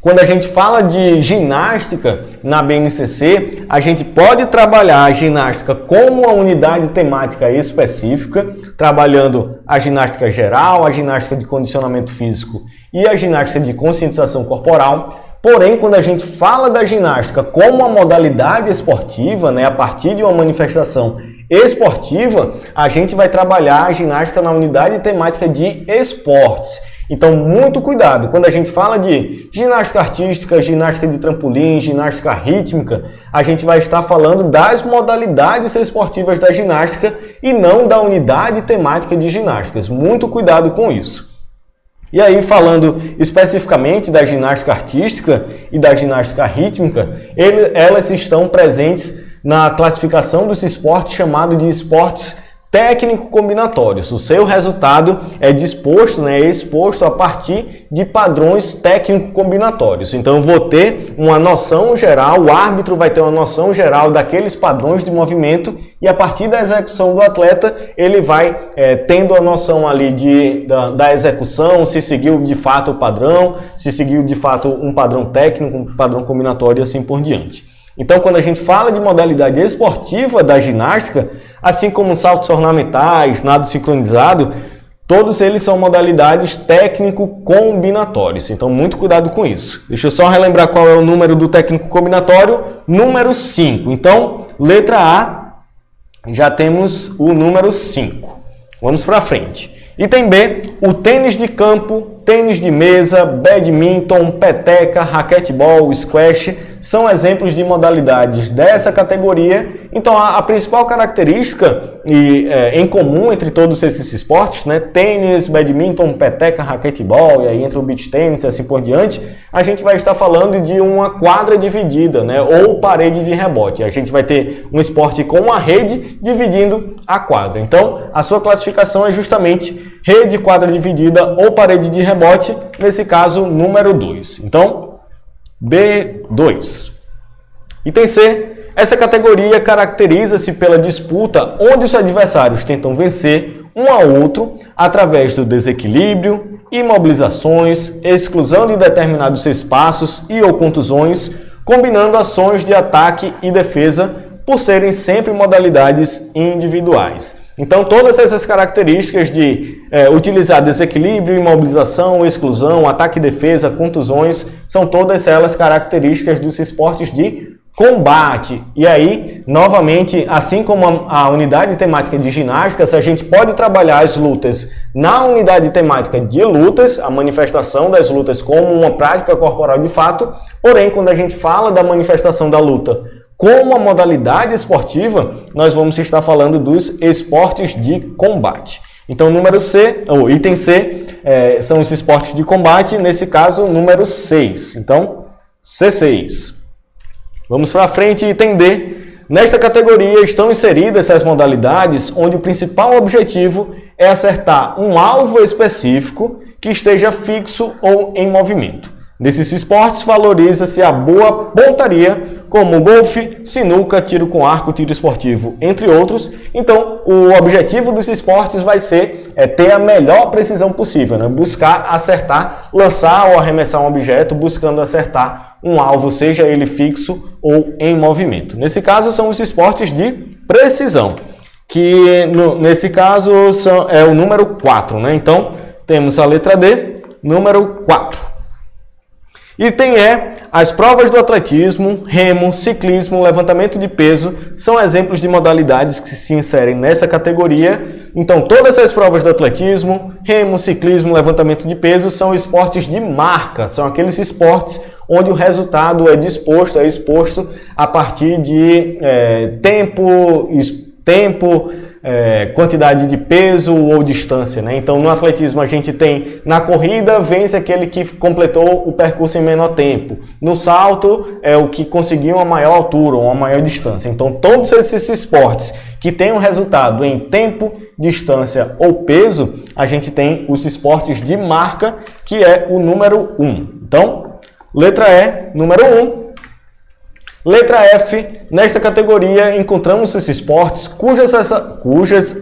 Quando a gente fala de ginástica na BNCC, a gente pode trabalhar a ginástica como uma unidade temática específica, trabalhando a ginástica geral, a ginástica de condicionamento físico e a ginástica de conscientização corporal. Porém, quando a gente fala da ginástica como uma modalidade esportiva, né, a partir de uma manifestação esportiva, a gente vai trabalhar a ginástica na unidade temática de esportes. Então, muito cuidado. Quando a gente fala de ginástica artística, ginástica de trampolim, ginástica rítmica, a gente vai estar falando das modalidades esportivas da ginástica e não da unidade temática de ginásticas. Muito cuidado com isso. E aí, falando especificamente da ginástica artística e da ginástica rítmica, elas estão presentes na classificação dos esportes chamado de esportes técnico-combinatórios. O seu resultado é exposto a partir de padrões técnico-combinatórios. Então, eu vou ter uma noção geral, o árbitro vai ter uma noção geral daqueles padrões de movimento e a partir da execução do atleta, ele vai tendo a noção ali da execução, se seguiu de fato o padrão, se seguiu de fato um padrão técnico, um padrão combinatório e assim por diante. Então, quando a gente fala de modalidade esportiva da ginástica, assim como saltos ornamentais, nado sincronizado, todos eles são modalidades técnico-combinatórias. Então, muito cuidado com isso. Deixa eu só relembrar qual é o número do técnico combinatório. Número 5. Então, letra A, já temos o número 5. Vamos para frente. Item B, o tênis de campo, tênis de mesa, badminton, peteca, raquetebol, squash, são exemplos de modalidades dessa categoria. Então, a principal característica em comum entre todos esses esportes, né, tênis, badminton, peteca, raquetebol, e aí entra o beach tênis e assim por diante, a gente vai estar falando de uma quadra dividida, né, ou parede de rebote. A gente vai ter um esporte com uma rede dividindo a quadra. Então, a sua classificação é justamente rede, quadra dividida ou parede de rebote, nesse caso, número 2. Então, B2. Item C. Essa categoria caracteriza-se pela disputa onde os adversários tentam vencer um ao outro através do desequilíbrio, imobilizações, exclusão de determinados espaços e ou contusões, combinando ações de ataque e defesa por serem sempre modalidades individuais. Então, todas essas características de utilizar desequilíbrio, imobilização, exclusão, ataque e defesa, contusões, são todas elas características dos esportes de combate. E aí, novamente, assim como a unidade temática de ginástica, a gente pode trabalhar as lutas na unidade temática de lutas, a manifestação das lutas como uma prática corporal de fato, porém, quando a gente fala da manifestação da luta como a modalidade esportiva, nós vamos estar falando dos esportes de combate. Então, número C, ou item C, são os esportes de combate, nesse caso, número 6. Então, C6. Vamos para frente, item D. Nesta categoria estão inseridas essas modalidades onde o principal objetivo é acertar um alvo específico que esteja fixo ou em movimento. Nesses esportes valoriza-se a boa pontaria, como golfe, sinuca, tiro com arco, tiro esportivo, entre outros. Então, o objetivo dos esportes vai ser ter a melhor precisão possível, né? Buscar acertar, lançar ou arremessar um objeto, buscando acertar um alvo, seja ele fixo ou em movimento. Nesse caso, são os esportes de precisão, que nesse caso é o número 4, né? Então, temos a letra D, número 4. Item E, as provas do atletismo, remo, ciclismo, levantamento de peso são exemplos de modalidades que se inserem nessa categoria. Então, todas as provas do atletismo, remo, ciclismo, levantamento de peso são esportes de marca, são aqueles esportes onde o resultado é exposto a partir de tempo, quantidade de peso ou distância, né? Então, no atletismo a gente tem, na corrida, vence aquele que completou o percurso em menor tempo. No salto, é o que conseguiu uma maior altura ou uma maior distância. Então, todos esses esportes que têm um resultado em tempo, distância ou peso, a gente tem os esportes de marca, que é o número 1. Então, letra E, número 1. Letra F, nesta categoria encontramos os esportes cujas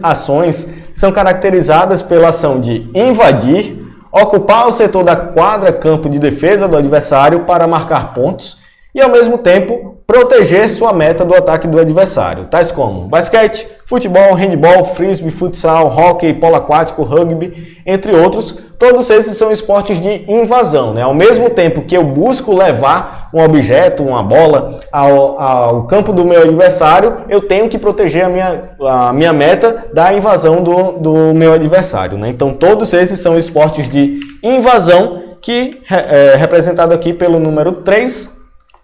ações são caracterizadas pela ação de invadir, ocupar o setor da quadra campo de defesa do adversário para marcar pontos e, ao mesmo tempo, proteger sua meta do ataque do adversário, tais como basquete, futebol, handebol, frisbee, futsal, hóquei, polo aquático, rugby, entre outros. Todos esses são esportes de invasão, né? Ao mesmo tempo que eu busco levar um objeto, uma bola, ao campo do meu adversário, eu tenho que proteger a minha meta da invasão do meu adversário, né? Então, todos esses são esportes de invasão, que é representado aqui pelo número 3,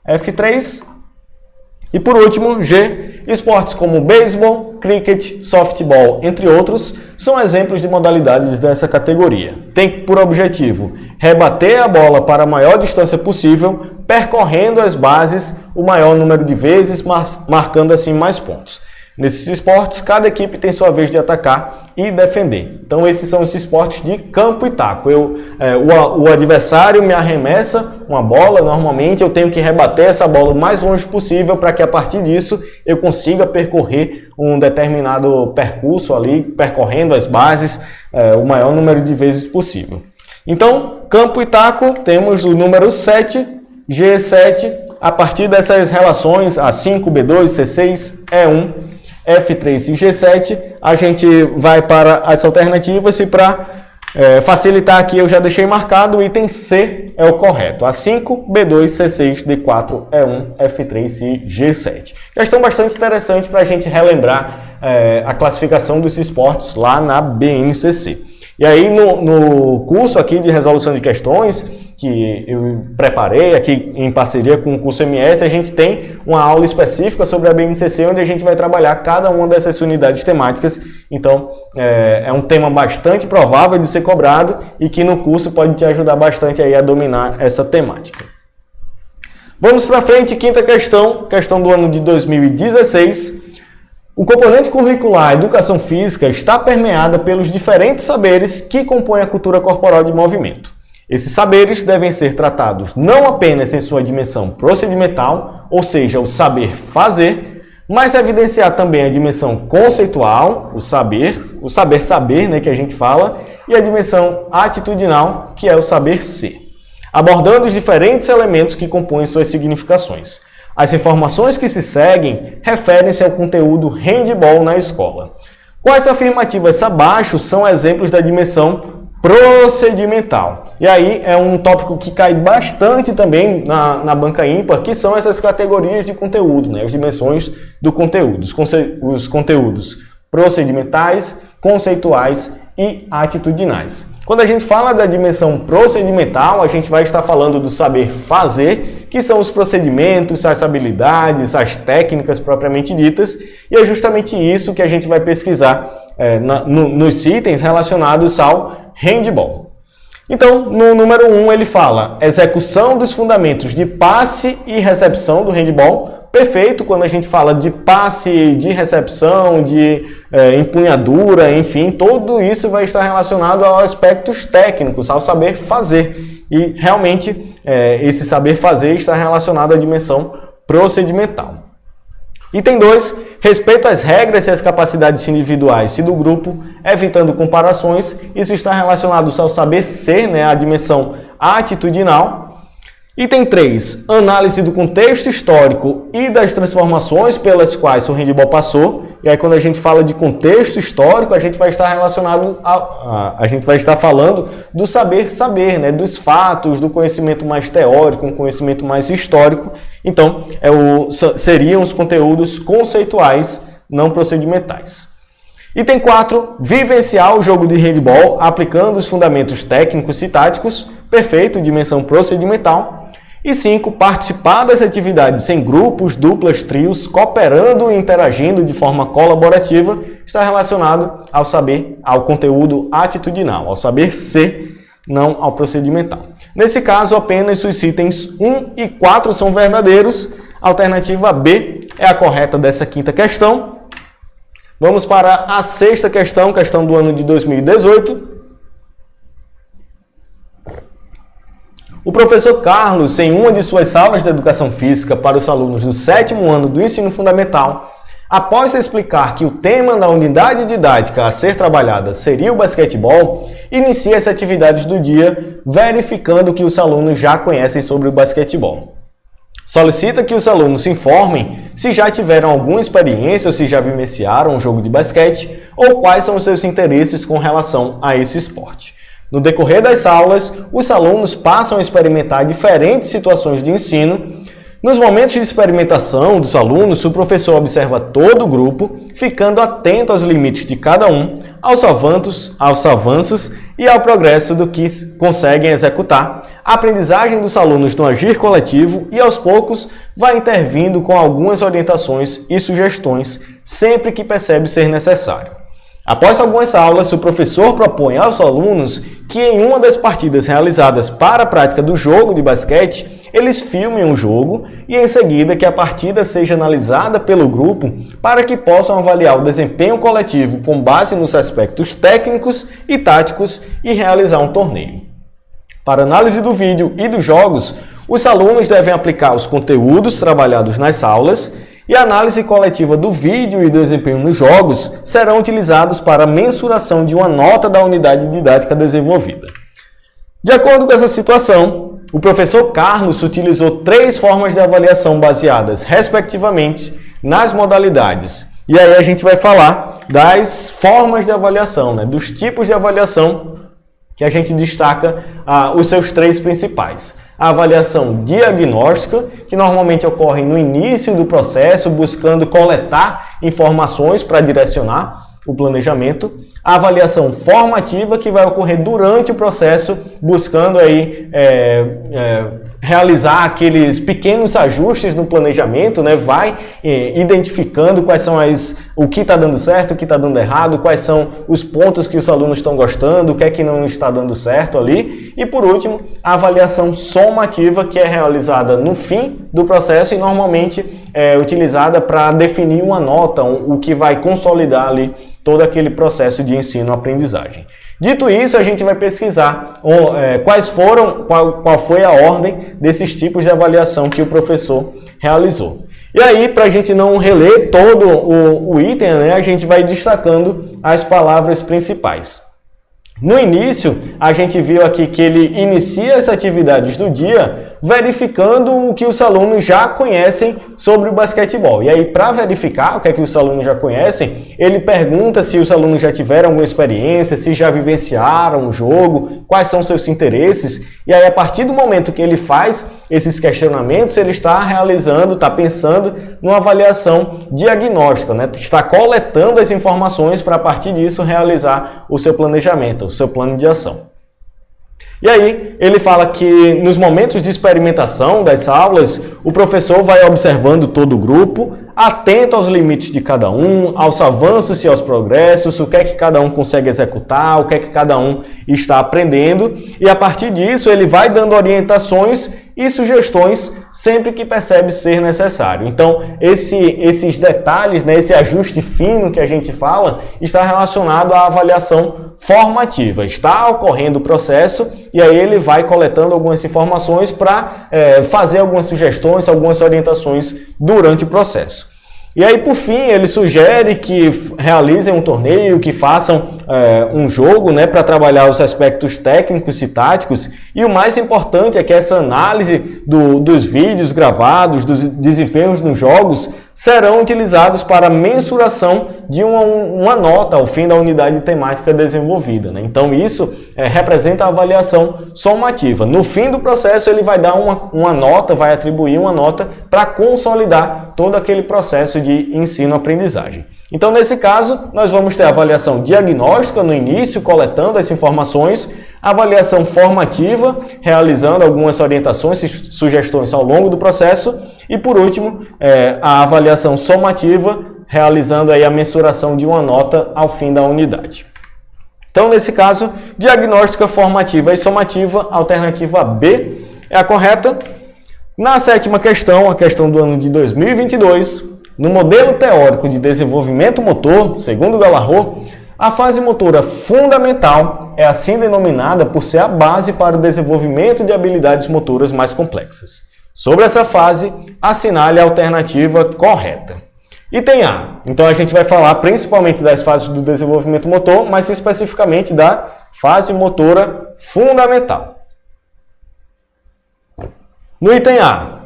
F3. E por último, G, esportes como beisebol, cricket, softball, entre outros, são exemplos de modalidades dessa categoria. Tem por objetivo rebater a bola para a maior distância possível, percorrendo as bases o maior número de vezes, marcando assim mais pontos. Nesses esportes, cada equipe tem sua vez de atacar e defender. Então, esses são os esportes de campo e taco. O adversário me arremessa uma bola, normalmente eu tenho que rebater essa bola o mais longe possível para que, a partir disso, eu consiga percorrer um determinado percurso ali, percorrendo as bases o maior número de vezes possível. Então, campo e taco, temos o número 7, G7, a partir dessas relações, A5, B2, C6, E1, F3 e G7, a gente vai para as alternativas e para facilitar aqui eu já deixei marcado, o item C é o correto. A5, B2, C6, D4, E1, F3 e G7. Questão bastante interessante para a gente relembrar a classificação dos esportes lá na BNCC. E aí no curso aqui de resolução de questões, que eu preparei aqui em parceria com o curso MS, a gente tem uma aula específica sobre a BNCC, onde a gente vai trabalhar cada uma dessas unidades temáticas. Então, é um tema bastante provável de ser cobrado e que no curso pode te ajudar bastante aí a dominar essa temática. Vamos para frente, quinta questão do ano de 2016. O componente curricular Educação Física está permeada pelos diferentes saberes que compõem a cultura corporal de movimento. Esses saberes devem ser tratados não apenas em sua dimensão procedimental, ou seja, o saber fazer, mas evidenciar também a dimensão conceitual, o saber, né, que a gente fala, e a dimensão atitudinal, que é o saber ser, abordando os diferentes elementos que compõem suas significações. As informações que se seguem referem-se ao conteúdo handball na escola. Quais afirmativas abaixo são exemplos da dimensão procedimental? E aí é um tópico que cai bastante também na banca ímpar, que são essas categorias de conteúdo, né? As dimensões do conteúdo, os conteúdos procedimentais, conceituais e atitudinais. Quando a gente fala da dimensão procedimental, a gente vai estar falando do saber fazer, que são os procedimentos, as habilidades, as técnicas propriamente ditas, e é justamente isso que a gente vai pesquisar nos itens relacionados ao handball. Então, no número 1 ele fala execução dos fundamentos de passe e recepção do handball, perfeito quando a gente fala de passe, de recepção, de empunhadura, enfim, tudo isso vai estar relacionado a aspectos técnicos, ao saber fazer. E realmente esse saber fazer está relacionado à dimensão procedimental. Item 2, respeito às regras e às capacidades individuais e do grupo, evitando comparações. Isso está relacionado ao saber ser, né, a dimensão atitudinal. Item 3, análise do contexto histórico e das transformações pelas quais o handebol passou. E aí quando a gente fala de contexto histórico, a gente vai estar falando do saber, né, dos fatos, do conhecimento mais teórico, um conhecimento mais histórico. Então, seriam os conteúdos conceituais, não procedimentais. Item 4, vivenciar o jogo de handebol aplicando os fundamentos técnicos e táticos. Perfeito, dimensão procedimental. E 5, participar das atividades em grupos, duplas, trios, cooperando e interagindo de forma colaborativa, está relacionado ao saber, ao conteúdo atitudinal, ao saber ser, não ao procedimental. Nesse caso, apenas os itens 1 e 4 são verdadeiros. A alternativa B é a correta dessa quinta questão. Vamos para a sexta questão, questão do ano de 2018. O professor Carlos, em uma de suas aulas de educação física para os alunos do 7º ano do ensino fundamental, após explicar que o tema da unidade didática a ser trabalhada seria o basquetebol, inicia as atividades do dia, verificando que os alunos já conhecem sobre o basquetebol. Solicita que os alunos se informem se já tiveram alguma experiência ou se já vivenciaram um jogo de basquete ou quais são os seus interesses com relação a esse esporte. No decorrer das aulas, os alunos passam a experimentar diferentes situações de ensino. Nos momentos de experimentação dos alunos, o professor observa todo o grupo, ficando atento aos limites de cada um, aos avanços e ao progresso do que conseguem executar. A aprendizagem dos alunos no agir coletivo e, aos poucos, vai intervindo com algumas orientações e sugestões, sempre que percebe ser necessário. Após algumas aulas, o professor propõe aos alunos que em uma das partidas realizadas para a prática do jogo de basquete, eles filmem o jogo e em seguida que a partida seja analisada pelo grupo para que possam avaliar o desempenho coletivo com base nos aspectos técnicos e táticos e realizar um torneio. Para análise do vídeo e dos jogos, os alunos devem aplicar os conteúdos trabalhados nas aulas e a análise coletiva do vídeo e do desempenho nos jogos serão utilizados para a mensuração de uma nota da unidade didática desenvolvida. De acordo com essa situação, o professor Carlos utilizou 3 formas de avaliação baseadas, respectivamente, nas modalidades. E aí a gente vai falar das formas de avaliação, né? Dos tipos de avaliação que a gente destaca os seus 3 principais. A avaliação diagnóstica, que normalmente ocorre no início do processo, buscando coletar informações para direcionar o planejamento. A avaliação formativa, que vai ocorrer durante o processo, buscando aí realizar aqueles pequenos ajustes no planejamento, né? Vai identificando quais são o que está dando certo, o que está dando errado, quais são os pontos que os alunos estão gostando, o que é que não está dando certo ali. E por último, a avaliação somativa, que é realizada no fim do processo e normalmente é utilizada para definir uma nota, o que vai consolidar ali todo aquele processo de ensino-aprendizagem. Dito isso, a gente vai pesquisar qual foi a ordem desses tipos de avaliação que o professor realizou. E aí, para a gente não reler todo o item, né, a gente vai destacando as palavras principais. No início, a gente viu aqui que ele inicia as atividades do dia verificando o que os alunos já conhecem sobre o basquetebol. E aí, para verificar o que é que os alunos já conhecem, ele pergunta se os alunos já tiveram alguma experiência, se já vivenciaram o jogo, quais são seus interesses. E aí, a partir do momento que ele faz esses questionamentos, ele está realizando, está pensando numa avaliação diagnóstica, né? Está coletando as informações para, a partir disso, realizar o seu planejamento, o seu plano de ação. E aí, ele fala que nos momentos de experimentação das aulas, o professor vai observando todo o grupo, atento aos limites de cada um, aos avanços e aos progressos, o que é que cada um consegue executar, o que é que cada um está aprendendo, e a partir disso ele vai dando orientações e sugestões sempre que percebe ser necessário. Então, esses detalhes, né, esse ajuste fino que a gente fala, está relacionado à avaliação formativa. Está ocorrendo o processo e aí ele vai coletando algumas informações para fazer algumas sugestões, algumas orientações durante o processo. E aí, por fim, ele sugere que realizem um torneio, que façam um jogo, né, para trabalhar os aspectos técnicos e táticos. E o mais importante é que essa análise dos vídeos gravados, dos desempenhos nos jogos, serão utilizados para mensuração de uma nota ao fim da unidade temática desenvolvida, né? Então, isso representa a avaliação somativa. No fim do processo, ele vai dar uma nota, vai atribuir uma nota para consolidar todo aquele processo de ensino-aprendizagem. Então, nesse caso, nós vamos ter a avaliação diagnóstica no início, coletando as informações, a avaliação formativa, realizando algumas orientações e sugestões ao longo do processo, e, por último, a avaliação somativa, realizando aí a mensuração de uma nota ao fim da unidade. Então, nesse caso, diagnóstica, formativa e somativa, alternativa B é a correta. Na 7ª questão, a questão do ano de 2022, no modelo teórico de desenvolvimento motor, segundo Galarrot, a fase motora fundamental é assim denominada por ser a base para o desenvolvimento de habilidades motoras mais complexas. Sobre essa fase, assinale a alternativa correta. Item A. Então a gente vai falar principalmente das fases do desenvolvimento motor, mas especificamente da fase motora fundamental. No item A,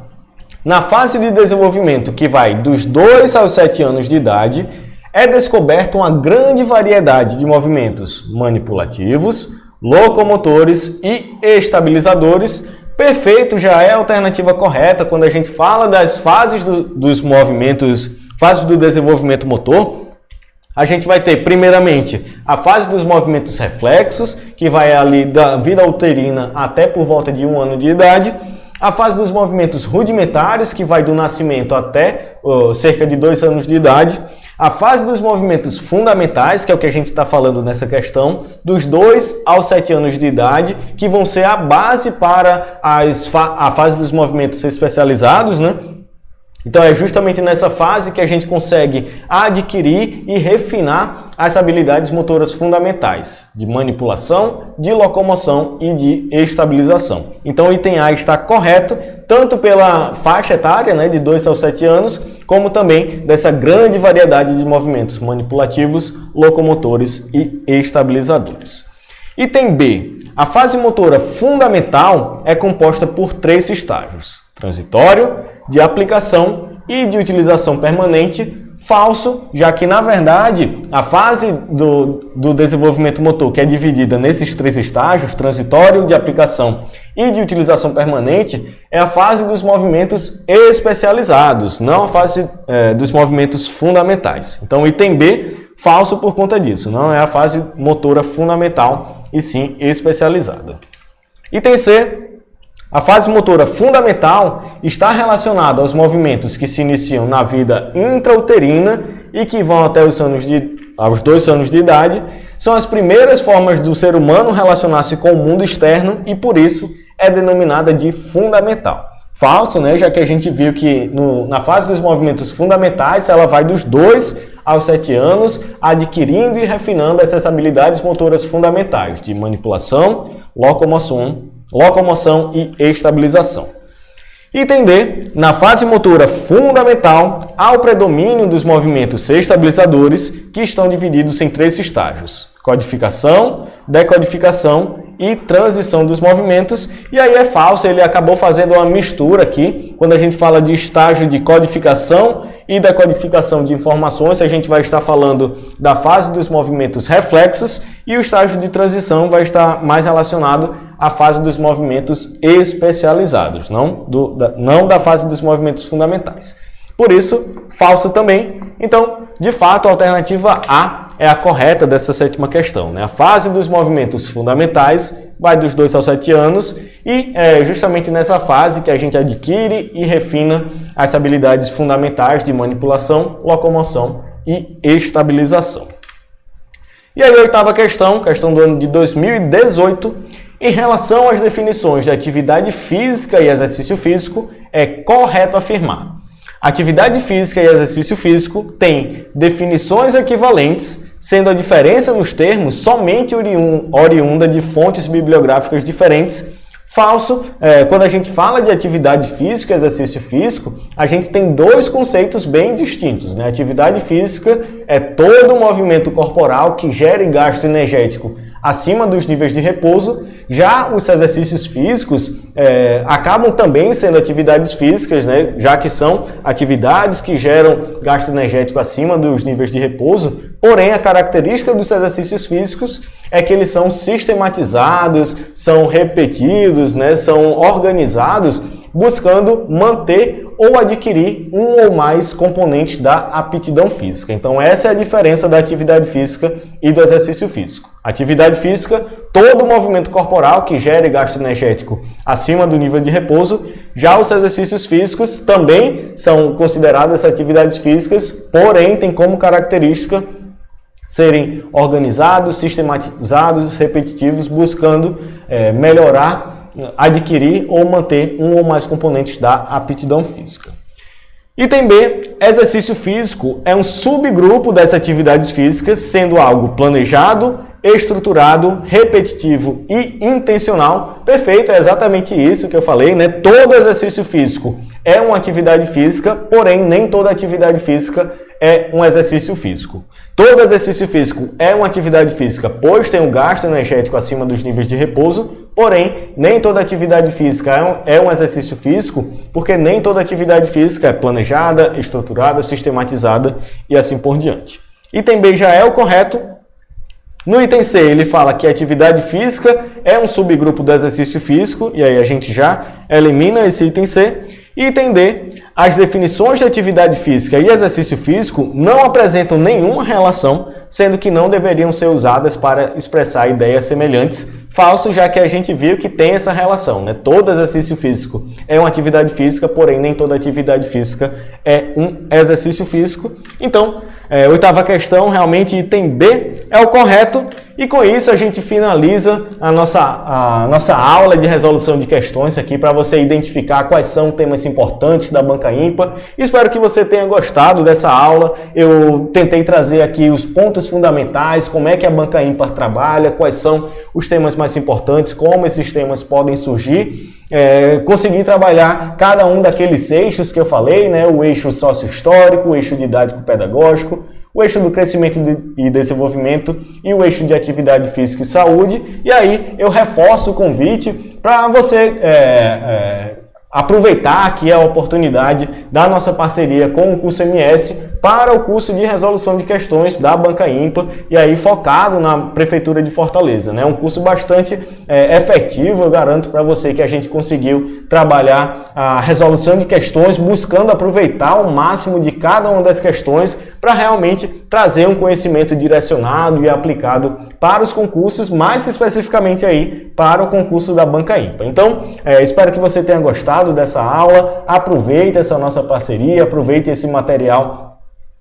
na fase de desenvolvimento que vai dos 2 aos 7 anos de idade, é descoberta uma grande variedade de movimentos manipulativos, locomotores e estabilizadores. Perfeito já é a alternativa correta quando a gente fala das fases dos movimentos, fases do desenvolvimento motor. A gente vai ter, primeiramente, a fase dos movimentos reflexos, que vai ali da vida uterina até por volta de 1 ano de idade. A fase dos movimentos rudimentares, que vai do nascimento até cerca de 2 anos de idade. A fase dos movimentos fundamentais, que é o que a gente está falando nessa questão, dos 2 aos 7 anos de idade, que vão ser a base para a fase dos movimentos especializados, né? Então é justamente nessa fase que a gente consegue adquirir e refinar as habilidades motoras fundamentais de manipulação, de locomoção e de estabilização. Então o item A está correto, tanto pela faixa etária, né, de 2 aos 7 anos, como também dessa grande variedade de movimentos manipulativos, locomotores e estabilizadores. Item B. A fase motora fundamental é composta por 3 estágios: transitório, de aplicação e de utilização permanente. Falso, já que, na verdade, a fase do desenvolvimento motor, que é dividida nesses 3 estágios, transitório, de aplicação e de utilização permanente, é a fase dos movimentos especializados, não a fase dos movimentos fundamentais. Então, item B, falso por conta disso, não é a fase motora fundamental, e sim especializada. Item C. A fase motora fundamental está relacionada aos movimentos que se iniciam na vida intrauterina e que vão até aos 2 anos de idade. São as primeiras formas do ser humano relacionar-se com o mundo externo e, por isso, é denominada de fundamental. Falso, né? Já que a gente viu que na fase dos movimentos fundamentais, ela vai dos 2 aos 7 anos, adquirindo e refinando essas habilidades motoras fundamentais de manipulação, locomoção e estabilização. Item D. Na fase motora fundamental, há o predomínio dos movimentos estabilizadores, que estão divididos em 3 estágios: codificação, decodificação e transição dos movimentos. E aí é falso, ele acabou fazendo uma mistura aqui. Quando a gente fala de estágio de codificação e decodificação de informações, a gente vai estar falando da fase dos movimentos reflexos, e o estágio de transição vai estar mais relacionado à fase dos movimentos especializados, não da fase dos movimentos fundamentais. Por isso, falso também. Então, de fato, a alternativa A é a correta dessa 7ª questão, né? A fase dos movimentos fundamentais vai dos 2 aos 7 anos e é justamente nessa fase que a gente adquire e refina as habilidades fundamentais de manipulação, locomoção e estabilização. E aí, a 8ª questão do ano de 2018. Em relação às definições de atividade física e exercício físico, é correto afirmar: atividade física e exercício físico têm definições equivalentes, sendo a diferença nos termos somente oriunda de fontes bibliográficas diferentes. Falso, quando a gente fala de atividade física e exercício físico, a gente tem dois conceitos bem distintos, né? Atividade física é todo o movimento corporal que gere gasto energético acima dos níveis de repouso. Já os exercícios físicos acabam também sendo atividades físicas, né? Já que são atividades que geram gasto energético acima dos níveis de repouso. Porém, a característica dos exercícios físicos é que eles são sistematizados, são repetidos, né? São organizados, buscando manter ou adquirir um ou mais componentes da aptidão física. Então, essa é a diferença da atividade física e do exercício físico. Atividade física, todo o movimento corporal que gere gasto energético acima do nível de repouso. Já os exercícios físicos também são consideradas atividades físicas, porém, tem como característica serem organizados, sistematizados, repetitivos, buscando melhorar, adquirir ou manter um ou mais componentes da aptidão física. Item B, exercício físico é um subgrupo das atividades físicas, sendo algo planejado, estruturado, repetitivo e intencional. Perfeito, é exatamente isso que eu falei, né? Todo exercício físico é uma atividade física, porém nem toda atividade física é um exercício físico. Todo exercício físico é uma atividade física, pois tem um gasto energético acima dos níveis de repouso. Porém, nem toda atividade física é um exercício físico, porque nem toda atividade física é planejada, estruturada, sistematizada e assim por diante. Item B já é o correto. No item C, ele fala que a atividade física é um subgrupo do exercício físico, e aí a gente já elimina esse item C. Item D, as definições de atividade física e exercício físico não apresentam nenhuma relação, sendo que não deveriam ser usadas para expressar ideias semelhantes. Falso, já que a gente viu que tem essa relação, né? Todo exercício físico é uma atividade física, porém nem toda atividade física é um exercício físico. Então, oitava questão, realmente item B é o correto. E com isso a gente finaliza a nossa aula de resolução de questões aqui para você identificar quais são temas importantes da Banca Ímpar. Espero que você tenha gostado dessa aula. Eu tentei trazer aqui os pontos fundamentais, como é que a Banca Ímpar trabalha, quais são os temas mais importantes, como esses temas podem surgir. Consegui trabalhar cada um daqueles eixos que eu falei, né? O eixo sócio-histórico, o eixo didático-pedagógico, o eixo do crescimento e desenvolvimento e o eixo de atividade física e saúde. E aí eu reforço o convite para você aproveitar aqui a oportunidade da nossa parceria com o curso MS para o curso de resolução de questões da Banca Ímpar, e aí focado na Prefeitura de Fortaleza, né? Um curso bastante efetivo, eu garanto para você que a gente conseguiu trabalhar a resolução de questões buscando aproveitar o máximo de cada uma das questões para realmente trazer um conhecimento direcionado e aplicado para os concursos, mais especificamente aí para o concurso da Banca Ímpar. Então, espero que você tenha gostado dessa aula, aproveite essa nossa parceria, aproveite esse material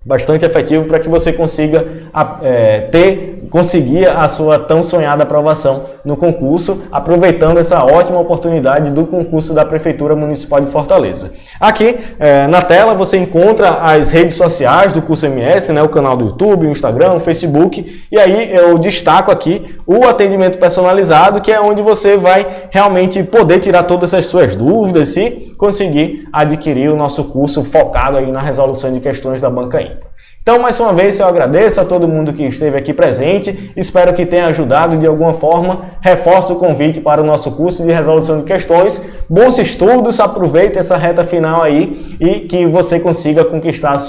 bastante efetivo para que você consiga conseguir a sua tão sonhada aprovação no concurso, aproveitando essa ótima oportunidade do concurso da Prefeitura Municipal de Fortaleza. Aqui na tela você encontra as redes sociais do curso MS, né, o canal do YouTube, o Instagram, o Facebook, e aí eu destaco aqui o atendimento personalizado, que é onde você vai realmente poder tirar todas as suas dúvidas e conseguir adquirir o nosso curso focado aí na resolução de questões da Banca Ímpar. Então, mais uma vez, eu agradeço a todo mundo que esteve aqui presente, espero que tenha ajudado de alguma forma, reforço o convite para o nosso curso de resolução de questões. Bons estudos, aproveite essa reta final aí e que você consiga conquistar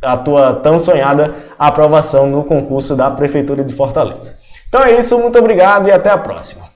a tua tão sonhada aprovação no concurso da Prefeitura de Fortaleza. Então é isso, muito obrigado e até a próxima.